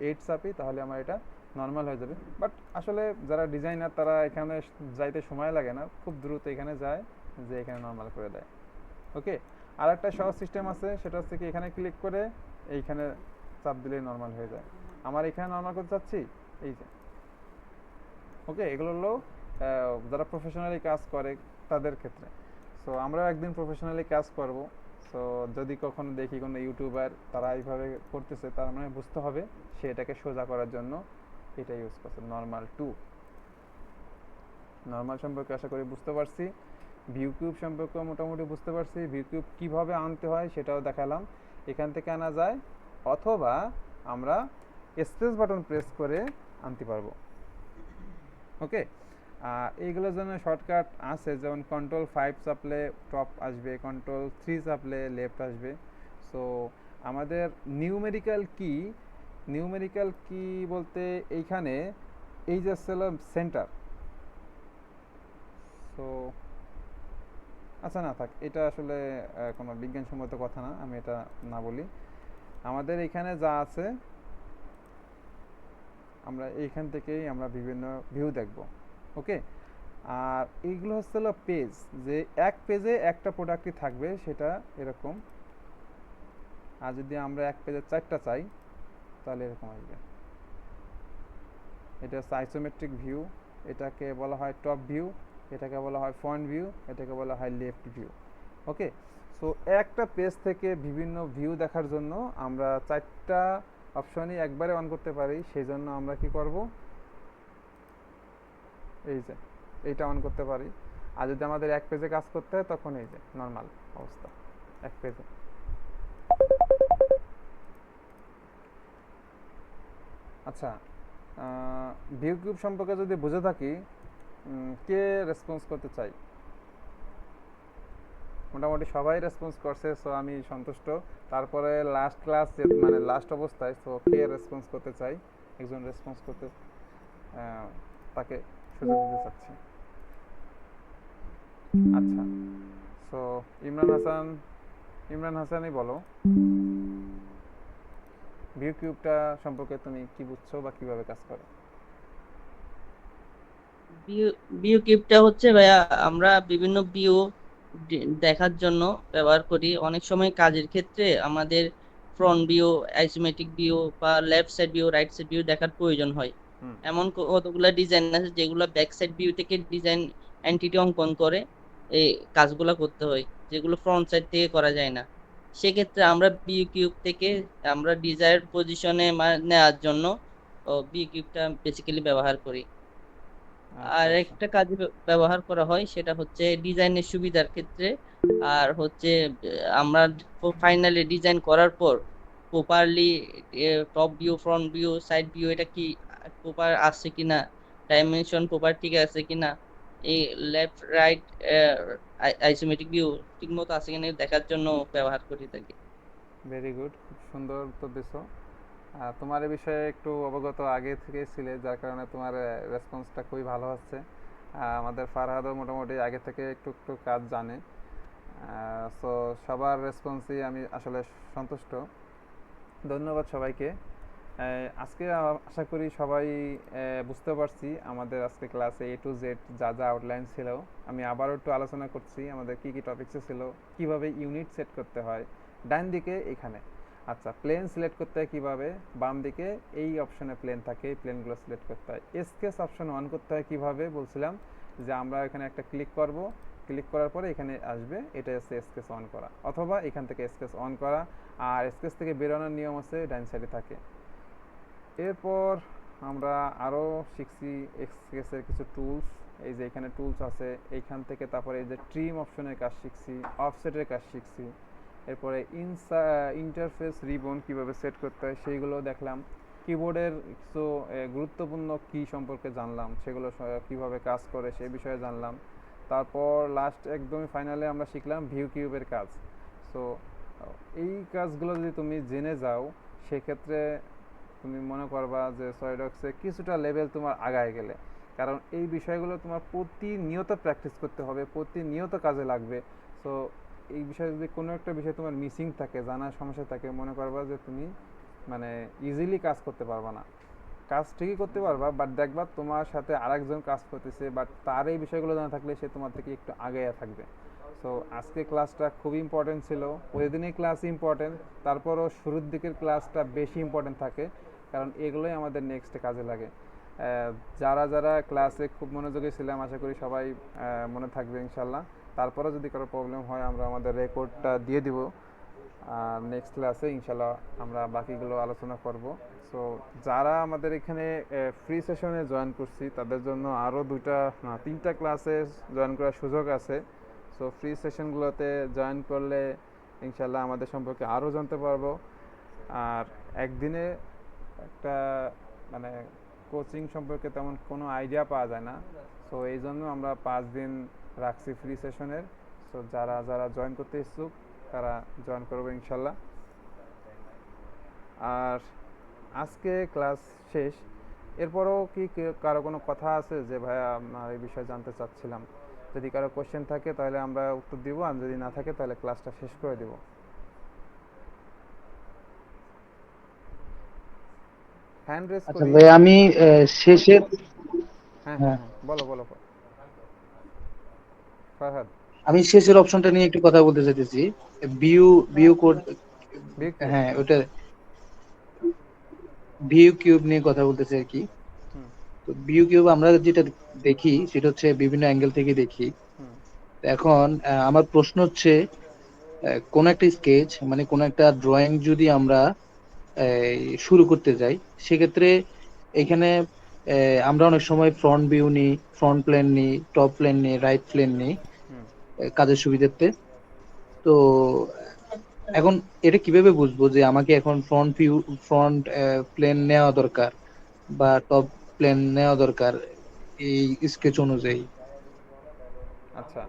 8 চাপি, তাহলে আমার এটা নর্মাল হয়ে যাবে। বাট আসলে যারা ডিজাইনার, তারা এখানে যাইতে সময় লাগে না, খুব দ্রুত এখানে যায়, যে এখানে নর্মাল করে দেয়। ওকে, আর একটা সহজ সিস্টেম আছে, সেটা হচ্ছে কি, এখানে ক্লিক করে এইখানে চাপ দিলেই নর্মাল হয়ে যায়। আমার এখানে নর্মাল করতে চাচ্ছি, এই যে। ওকে, এগুলো হলো যারা প্রফেশনালি কাজ করে তাদের ক্ষেত্রে। সো আমরা একদিন প্রফেশনালি কাজ করব। সো যদি কখনো দেখি কোনো ইউটিউবার তারা এইভাবে করতেছে, তার মানে বুঝতে হবে সে এটাকে সোজা করার জন্য এটা ইউজ করছে, নর্মাল টু। নর্মাল সম্পর্কে আশা করি বুঝতে পারছি। ভিউ কিউব সম্পর্কে মোটামুটি বুঝতে পারছি। ভিউ কিউব কীভাবে আনতে হয় সেটাও দেখালাম। এখান থেকে আনা যায়, অথবা আমরা স্পেস বাটন প্রেস করে আনতে পারবো। ওকে, এইগুলোর জন্য শর্টকাট আছে, যেমন কন্ট্রোল 5 চাপলে টপ আসবে, কন্ট্রোল 3 চাপলে লেফট আসবে। সো আমাদের নিউমেরিক্যাল কি বলতে এইখানে এই যে ছিল সেন্টার। সো আচ্ছা, না থাক, এটা আসলে কোনো বিজ্ঞানসম্মত কথা না, আমি এটা না বলি। আমাদের এখানে যা আছে, আমরা এইখান থেকেই আমরা বিভিন্ন ভিউ দেখব। ওকে, আর এইগুলো হচ্ছে পেজ, যে এক পেজে একটা প্রোডাক্টই থাকবে, সেটা এরকম। আর যদি আমরা এক পেজে 4টা চাই, তাহলে এরকম আসবে। এটা হচ্ছে আইসোমেট্রিক ভিউ, এটাকে বলা হয় টপ ভিউ, এটাকে বলা হয় ফ্রন্ট ভিউ, এটাকে বলা হয় লেফট ভিউ। ওকে, সো একটা পেজ থেকে বিভিন্ন ভিউ দেখার জন্য আমরা 4টা অপশনই একবারে অন করতে পারি। সেই জন্য আমরা কি করব, এই যে এইটা অন করতে পারি। আর যদি আমাদের এক পেজে কাজ করতে হয়, তখন এই যে নর্মাল অবস্থা, এক পেজে। আচ্ছা, ভিউ কিউব সম্পর্কে যদি বুঝে থাকি, কে রেসপন্স করতে চাই? মোটামুটি সবাই রেসপন্স করছে, সো আমি সন্তুষ্ট। তারপরে লাস্ট ক্লাস, মানে লাস্ট অবস্থায়, সো কে রেসপন্স করতে চাই, একজন রেসপন্স করতে, তাকে সুযোগ দিতে চাচ্ছি। আচ্ছা, সো ইমরান হাসানই বলো, ভিউ কিউবটা সম্পর্কে তুমি কি বুঝছো বা কিভাবে কাজ করে? ভিউ কিউবটা হচ্ছে ভাইয়া, আমরা বিভিন্ন ভিউ দেখার জন্য ব্যবহার করি। অনেক সময় কাজের ক্ষেত্রে আমাদের ফ্রন্ট ভিউ, আইসোমেট্রিক ভিউ বা left side view, right side view দেখার প্রয়োজন হয়। হুম। এমন কতগুলা ডিজাইন আছে যেগুলো ব্যাক সাইড ভিউ থেকে ডিজাইন এন্টিটি অঙ্কন করে এই কাজগুলো করতে হয়, যেগুলো ফ্রন্ট সাইড থেকে করা যায় না। সেক্ষেত্রে আমরা বি কিউব থেকে আমরা ডিজায়ার পজিশনে নেওয়ার জন্য বি কিউবটা বেসিক্যালি ব্যবহার করি। আচ্ছা আর আচ্ছা। একটা কাজে ব্যবহার করা হয় সেটা হচ্ছে ডিজাইনের সুবিধার ক্ষেত্রে। আর হচ্ছে আমরা ফাইনালি ডিজাইন করার পর properly top view, front view, side view এটা কি প্রপার আছে কিনা, ডাইমেনশন প্রপার ঠিক আছে কিনা, এই লেফট রাইট আইসোমেট্রিক ভিউ ঠিক মতো আছে কিনা দেখার জন্য ব্যবহার করি থাকি। ভেরি গুড, খুব সুন্দর উত্তর দিছো। তোমার এই বিষয়ে একটু অবগত আগে থেকে ছিলে, যার কারণে তোমার রেসপন্সটা খুবই ভালো হচ্ছে। আমাদের ফারহাদও মোটামুটি আগে থেকে একটু একটু কাজ জানে। সো সবার রেসপন্সই আমি আসলে সন্তুষ্ট। ধন্যবাদ সবাইকে। আজকে আশা করি সবাই বুঝতে পারছি আমাদের আজকে ক্লাসে A to Z যা যা আউটলাইন ছিল। আমি আবারও একটু আলোচনা করছি আমাদের কি কি টপিকসে ছিল, কিভাবে ইউনিট সেট করতে হয়। ডান দিকে এখানে আচ্ছা প্লেন সিলেক্ট করতে হয় কীভাবে, বাম দিকে এই অপশনে প্লেন থাকে, এই প্লেনগুলো সিলেক্ট করতে হয়। স্কেচ অপশন অন করতে হয় কীভাবে বলছিলাম, যে আমরা এখানে একটা ক্লিক করব, ক্লিক করার পরে এখানে আসবে, এটা হচ্ছে স্কেচ অন করা, অথবা এখান থেকে স্কেচ অন করা। আর স্কেচ থেকে বেরোনোর নিয়ম হচ্ছে ডান সাইডে থাকে। এরপর আমরা আরও শিখছি স্কেচের কিছু টুলস। এই যে এখানে টুলস আছে, এইখান থেকে তারপরে এই যে ট্রিম অপশনের কাজ শিখছি, অফসেটের কাজ শিখছি। এরপরে ইন্টারফেস রিবন কিভাবে সেট করতে হয় সেইগুলো দেখলাম। কিবোর্ডের কিছু গুরুত্বপূর্ণ কি সম্পর্কে জানলাম, সেগুলো কিভাবে কাজ করে সেই বিষয়ে জানলাম। তারপর লাস্ট একদমই ফাইনালে আমরা শিখলাম ভিউ কিউবের কাজ। সো এই কাজগুলো যদি তুমি জেনে যাও, সেক্ষেত্রে তুমি মনে করবা যে সলিডওয়ার্কসে কিছুটা লেভেল তোমার আগায় গেলে। কারণ এই বিষয়গুলো তোমার প্রতিনিয়ত প্র্যাকটিস করতে হবে, প্রতিনিয়ত কাজে লাগবে। সো এই বিষয়ে যদি কোনো একটা বিষয় তোমার মিসিং থাকে, জানার সমস্যা থাকে, মনে করবা যে তুমি মানে ইজিলি কাজ করতে পারবা না। কাজ ঠিকই করতে পারবা, বাট দেখবা তোমার সাথে আরেকজন কাজ করতেছে, বাট তার এই বিষয়গুলো জানা থাকলে সে তোমার থেকে একটু আগাইয়া থাকবে। সো আজকে ক্লাসটা খুব ইম্পর্টেন্ট ছিল। প্রতিদিনই ক্লাস ইম্পর্টেন্ট, তারপরও শুরুর দিকের ক্লাসটা বেশি ইম্পর্টেন্ট থাকে, কারণ এগুলোই আমাদের নেক্সটে কাজে লাগে। যারা যারা ক্লাসে খুব মনোযোগী ছিলাম, আশা করি সবাই মনে থাকবে ইনশাল্লাহ। তারপরে যদি কারো প্রবলেম হয়, আমরা আমাদের রেকর্ডটা দিয়ে দিব, আর নেক্সট ক্লাসে ইনশাল্লাহ আমরা বাকিগুলো আলোচনা করব। সো যারা আমাদের এখানে ফ্রি সেশনে জয়েন করছি, তাদের জন্য আরও 3টা ক্লাসে জয়েন করার সুযোগ আছে। সো ফ্রি সেশনগুলোতে জয়েন করলে ইনশাল্লাহ আমাদের সম্পর্কে আরও জানতে পারবো। আর একদিনে একটা মানে কোচিং সম্পর্কে তেমন কোনো আইডিয়া পাওয়া যায় না। সো এই জন্য আমরা 5 দিন রাখছি ফ্রি সেশনের। সো যারা যারা জয়েন করতে ইচ্ছুক তারা জয়েন করবে ইনশাল্লাহ। আর আজকে ক্লাস শেষ। এরপরও কি কারো কোনো কথা আছে যে ভাইয়া আপনার এই বিষয়ে জানতে চাচ্ছিলাম? যদি কারো কোশ্চেন থাকে তাহলে আমরা উত্তর দিব, আর যদি না থাকে তাহলে ক্লাসটা শেষ করে দিব। হ্যান্ড রেজ আচ্ছা করি। ভাই, আমি শেষের হ্যাঁ হ্যাঁ হ্যাঁ হ্যাঁ, বলো বলো ফারহাদ। আমি শেষের অপশনটা নিয়ে একটু কথা বলতে চাইতেছি। View view code, big cube. হ্যাঁ ওটা ভিউ কিউব নিয়ে কথা বলতেছি আর কি। হুম তো ভিউ কিউব আমরা যেটা দেখি সেটা হচ্ছে বিভিন্ন অ্যাঙ্গেল থেকে দেখি। হুম তো এখন আমার প্রশ্ন হচ্ছে, কোন একটা স্কেচ মানে কোন একটা ড্রয়িং যদি আমরা শুরু করতে যাই, সেক্ষেত্রে এখানে আমরা অনেক সময় ফ্রন্ট ভিউ নিই, ফ্রন্ট প্লেন নিই, টপ প্লেন নিই, রাইট প্লেন নিই হুম। কাজের সুবিধার্থে। তো এখন এটা কিভাবে বুঝবো যে আমাকে এখন ফ্রন্ট ভিউ, ফ্রন্ট প্লেন নেওয়া দরকার বা টপ প্লেন নেওয়া দরকার এই স্কেচ অনুযায়ী? আচ্ছা,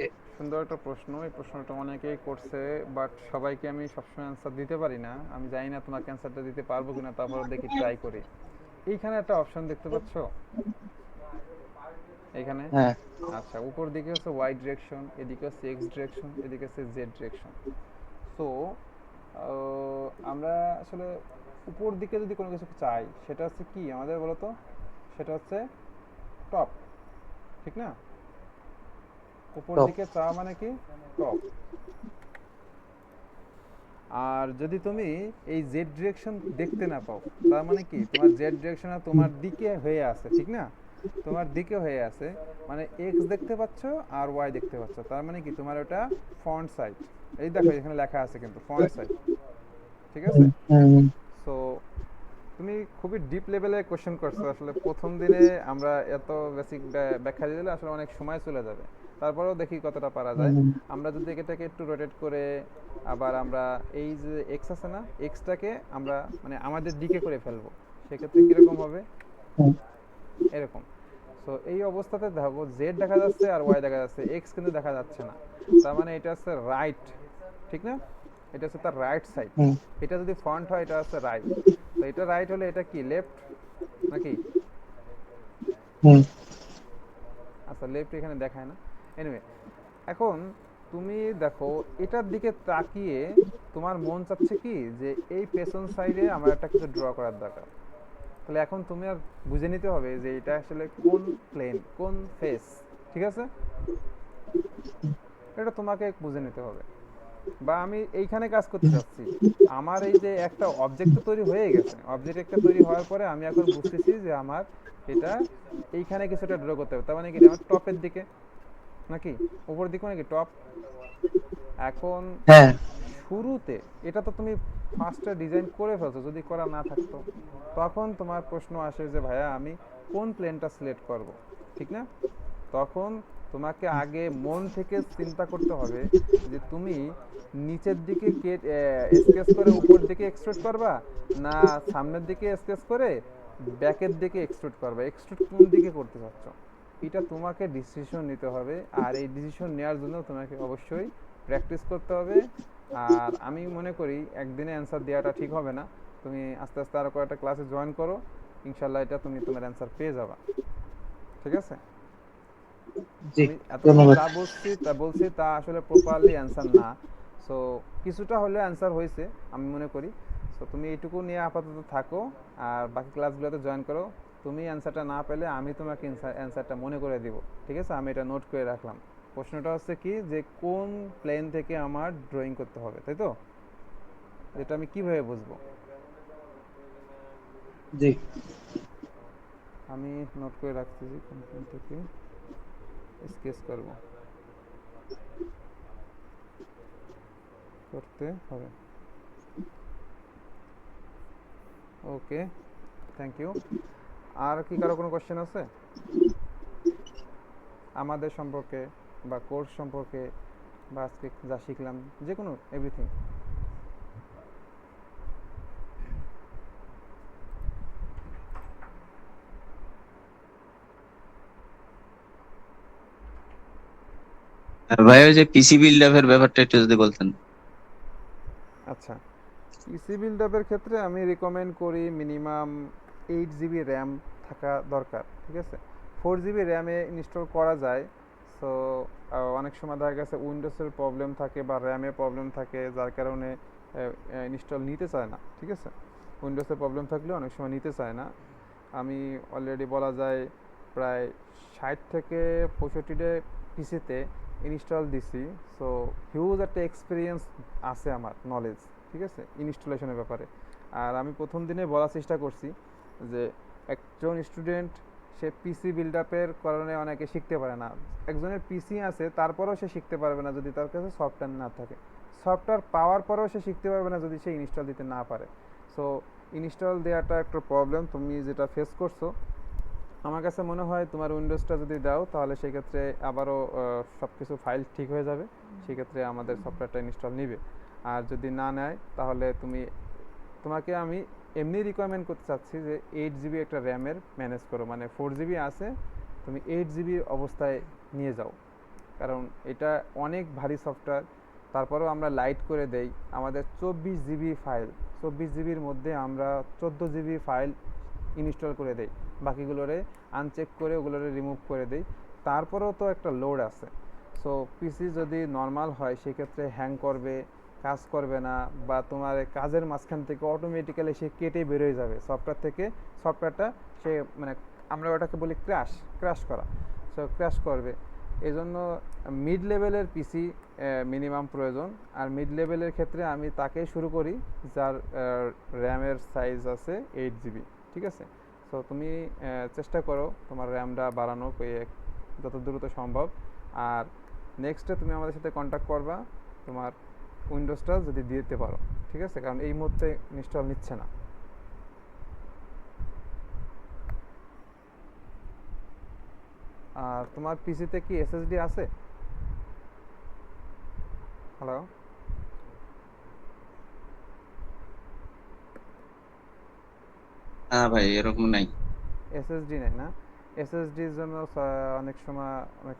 এ- সুন্দর একটা প্রশ্ন। এই প্রশ্নটা অনেকেই করছে, বাট সবাইকে আমি সবসময় অ্যান্সার দিতে পারি না। আমি জানি না তোমাকে অ্যান্সারটা দিতে পারবো কিনা, তারপর দেখি ট্রাই করি। এইখানে একটা অপশন দেখতে পাচ্ছ এখানে। হ্যাঁ, আচ্ছা, উপর দিকে হচ্ছে ওয়াই ডিরেকশন, এদিকে হচ্ছে এক্স ডিরেকশন, এদিকে হচ্ছে জেড ডিরেকশন। সো আমরা আসলে উপর দিকে যদি কোনো কিছু চাই, সেটা হচ্ছে কি আমাদের বলো তো, সেটা হচ্ছে টপ, ঠিক না? উপর টপ। দিকে চাওয়া মানে কি? টপ। আর যদি তুমি এই জেড ডিরেকশন দেখতে না পাও, তার মানে কি তোমার জেড ডিরেকশনে তোমার দিকে হয়ে আছে, ঠিক না? তোমার দিকে হয়ে আছে, মানে এক্স দেখতে পাচ্ছ আর ওয়াই দেখতে পাচ্ছ, তার মানে কি তোমার ওটা ফ্রন্ট সাইড। এই দেখো এখানে লেখা আছে কিন্তু ফ্রন্ট সাইড, ঠিক আছে? সো তুমি খুবই ডিপ লেভেলে কোশ্চেন করছো আসলে। প্রথম দিনে আমরা এত বেসিক ব্যাখ্যা দিয়ে দিলে আসলে অনেক সময় চলে যাবে। তারপরেও দেখি কতটা পারা যায়। আমরা যদি এটাকে একটু রোটেট করে আবার আমরা এই যে এক্স আছে না, এক্সটাকে আমরা মানে আমাদের দিকে করে ফেলবো, সেক্ষেত্রে কীরকম হবে? এরকম। সো এই অবস্থাতে দেখো জেড দেখা যাচ্ছে আর ওয়াই দেখা যাচ্ছে, এক্স কিন্তু দেখা যাচ্ছে না। তার মানে এটা হচ্ছে রাইট, ঠিক না? এটা হচ্ছে তার রাইট সাইড। এটা যদি ফ্রন্ট হয় এটা হচ্ছে রাইট, তো এটা রাইট হলে এটা কি লেফট নাকি? আচ্ছা লেফট এখানে দেখায় না। এনিওয়ে, এখন তুমি দেখো এটার দিকে তাকিয়ে তোমার মন চাচ্ছে কি যে এই পেছন সাইডে আমার একটা কিছু ড্র করার দরকার। তাহলে এখন তুমি আর বুঝে নিতে হবে যে এটা আসলে কোন প্লেন, কোন ফেস, ঠিক আছে? এটা তোমাকে বুঝে নিতে হবে। বা আমি এইখানে কাজ করতে চাচ্ছি, আমার এই যে একটা অবজেক্ট তো তৈরি হয়ে গেছে, অবজেক্ট একটা তৈরি হওয়ার পরে আমি এখন বুঝতেছি যে আমার এটা এইখানে কিছুটা ড্র করতে হবে। তার মানে কি আমার টপের দিকে নাকি উপর দিকে, নাকি টপ? এখন হ্যাঁ শুরুতে এটা তো তুমি ফার্স্টে ডিজাইন করে ফেলছো, যদি করা না থাকতো তখন তোমার প্রশ্ন আসে যে ভাইয়া আমি কোন প্লেনটা সিলেক্ট করব, ঠিক না? তখন তোমাকে আগে মন থেকে চিন্তা করতে হবে যে তুমি নিচের দিকে স্কেচ করে উপর দিকে এক্সট্রুড করবা, না সামনের দিকে স্কেচ করে ব্যাকের দিকে এক্সট্রুড করবা, এক্সট্রুড কোন দিকে করতে চাচ্ছ, এটা তোমাকে ডিসিশন নিতে হবে। আর এই ডিসিশন নেওয়ার জন্য তোমাকে অবশ্যই প্র্যাকটিস করতে হবে। আর আমি মনে করি একদিনে অ্যান্সার দেওয়াটা ঠিক হবে না, তুমি আস্তে আস্তে আরও কয়েকটা ক্লাসে জয়েন করো, ইনশাল্লাহ এটা তুমি তোমার অ্যান্সার পেয়ে যাবা, ঠিক আছে? জি আমি এতক্ষণ ধন্যবাদ। যা বলছি তা আসলে প্রপারলি অ্যান্সার না, সো কিছুটা হলেও অ্যান্সার হয়েছে আমি মনে করি। সো তুমি এইটুকু নিয়ে আপাতত থাকো আর বাকি ক্লাসগুলোতে জয়েন করো। তুমি অ্যান্সারটা না পেলে আমি তোমাকে অ্যান্সারটা মনে করে দিব, ঠিক আছে? আমি এটা নোট করে রাখলাম। প্রশ্নটা হচ্ছে কি যে কোন প্লেন থেকে আমার ড্রয়িং করতে হবে, তাই তো? এটা আমি কিভাবে বুঝবো? জি আমি নোট করে রাখতেছি কোন প্লেন থেকে স্কেচ করতে হবে। ওকে, থ্যাংক ইউ। আর কি কারো কোনো কোশ্চেন আছে আমাদের সম্পর্কে বা কোর্স সম্পর্কে বা আজকে যা শিখলাম, যে কোনো এভরিথিং? ভাই ওই যে পিসি বিল্ড আপের ব্যাপারটা একটু যদি বলতেন। আচ্ছা, পিসি বিল্ড আপের ক্ষেত্রে আমি রিকমেন্ড করি মিনিমাম 8 জিবি র্যাম থাকা দরকার, ঠিক আছে? 4 জিবি র্যামে ইনস্টল করা যায়। সো অনেক সময় দেখা গেছে উইন্ডোজের প্রবলেম থাকে বা র্যামে প্রবলেম থাকে, যার কারণে ইনস্টল নিতে চায় না, ঠিক আছে? উইন্ডোজের প্রবলেম থাকলে অনেক সময় নিতে চায় না। আমি অলরেডি বলা যায় প্রায় 60 থেকে 65টা পিসিতে ইনস্টল দিছি। সো হিউজ একটা এক্সপিরিয়েন্স আছে আমার, নলেজ, ঠিক আছে, ইনস্টলেশনের ব্যাপারে। আর আমি প্রথম দিনে বলার চেষ্টা করছি যে একজন স্টুডেন্ট সে পিসি বিল্ড আপের কারণে অনেকে শিখতে পারে না। একজনের পিসি আছে তারপরেও সে শিখতে পারবে না যদি তার কাছে সফটওয়্যার না থাকে। সফটওয়্যার পাওয়ার পরেও সে শিখতে পারবে না যদি সে ইনস্টল দিতে না পারে। সো ইনস্টল দেওয়াটা একটা প্রবলেম তুমি যেটা ফেস করছো। আমার কাছে মনে হয় তোমার উইন্ডোজটা যদি দাও তাহলে সেক্ষেত্রে আবারও সব কিছু ফাইল ঠিক হয়ে যাবে, সেক্ষেত্রে আমাদের সফটওয়্যারটা ইনস্টল নিবে। আর যদি না নেয় তাহলে তোমাকে আমি এমনি রিকমেন্ড করতে চাচ্ছি যে 8 জিবি একটা র্যামের ম্যানেজ করো, মানে 4 জিবি আছে তুমি 8 জিবি অবস্থায় নিয়ে যাও, কারণ এটা অনেক ভারী সফটওয়্যার। তারপরেও আমরা লাইট করে দেই, আমাদের 24 জিবি ফাইল, 24 জিবির মধ্যে আমরা 14 জিবি ফাইল ইনস্টল করে দেই, বাকিগুলোরে আনচেক করে ওগুলোরে রিমুভ করে দেই। তারপরেও তো একটা লোড আছে। সো পিসি যদি নর্মাল হয় সেক্ষেত্রে হ্যাং করবে, কাজ করবে না, বা তোমার কাজের মাঝখান থেকে অটোমেটিক্যালি সে কেটে বেরোয় যাবে সফটওয়্যার থেকে। সফটওয়্যারটা সে মানে আমরা ওটাকে বলি ক্র্যাশ করা। সো ক্র্যাশ করবে। এই জন্য মিড লেভেলের পিসি মিনিমাম প্রয়োজন। আর মিড লেভেলের ক্ষেত্রে আমি তাকেই শুরু করি যার র্যামের সাইজ আছে 8 GB, ঠিক আছে? সো তুমি চেষ্টা করো তোমার র্যামটা বাড়ানো যত দ্রুত সম্ভব। আর নেক্সটে তুমি আমাদের সাথে কন্ট্যাক্ট করবা তোমার উইন্ডোজটা যদি দিতে পারো, ঠিক আছে? কারণ এই মুহূর্তে ইনস্টল নিচ্ছে না। আর তোমার পিসিতে কি এসএসডি আছে? হ্যালো? না ভাই, এরকম নাই। এসএসডি নেই না? এসএসডির জন্য অনেক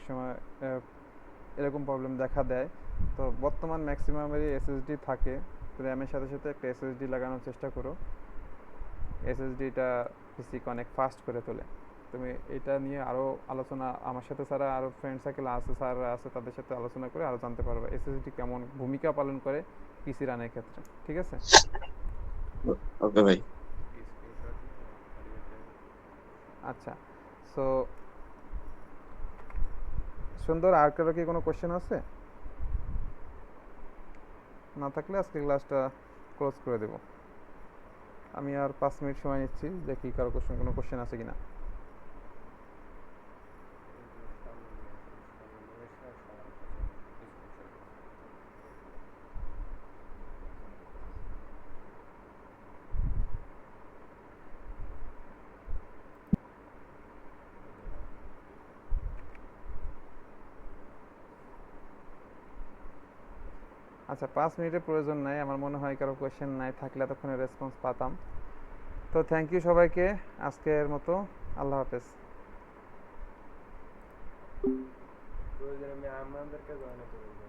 সময় এরকম প্রবলেম দেখা দেয়। তো বর্তমান ম্যাক্সিমামেরই এসএসডি থাকে। তো র্যামের সাথে সাথে একটা এসএসডি লাগানোর চেষ্টা করো। এসএসডিটা পিসিকে অনেক ফাস্ট করে তোলে। তুমি এটা নিয়ে আরও আলোচনা আমার সাথে ছাড়া আরও ফ্রেন্ড সার্কেল আছে, স্যাররা আছে, তাদের সাথে আলোচনা করে আরও জানতে পারবে এসএসডি কেমন ভূমিকা পালন করে পিসি রানের ক্ষেত্রে, ঠিক আছে? ওকে ভাই। আচ্ছা, সো সুন্দর। আর কারো কি কোনো কোশ্চেন আছে? না থাকলে আজকে ক্লাসটা ক্লোজ করে দেব। আমি আর 5 মিনিট সময় নিচ্ছি, দেখি কারো কোনো কোশ্চেন আছে কিনা। আচ্ছা, 5 মিনিটের প্রয়োজন নাই, আমার মনে হয় কারো কোয়েশ্চেন নাই, থাকলে এতক্ষণে রেসপন্স পাতাম। তো থ্যাংক ইউ সবাইকে আজকের মতো। আল্লাহ হাফেজ। প্রয়োজনে আমি আমাদেরকে জয়েন করবো।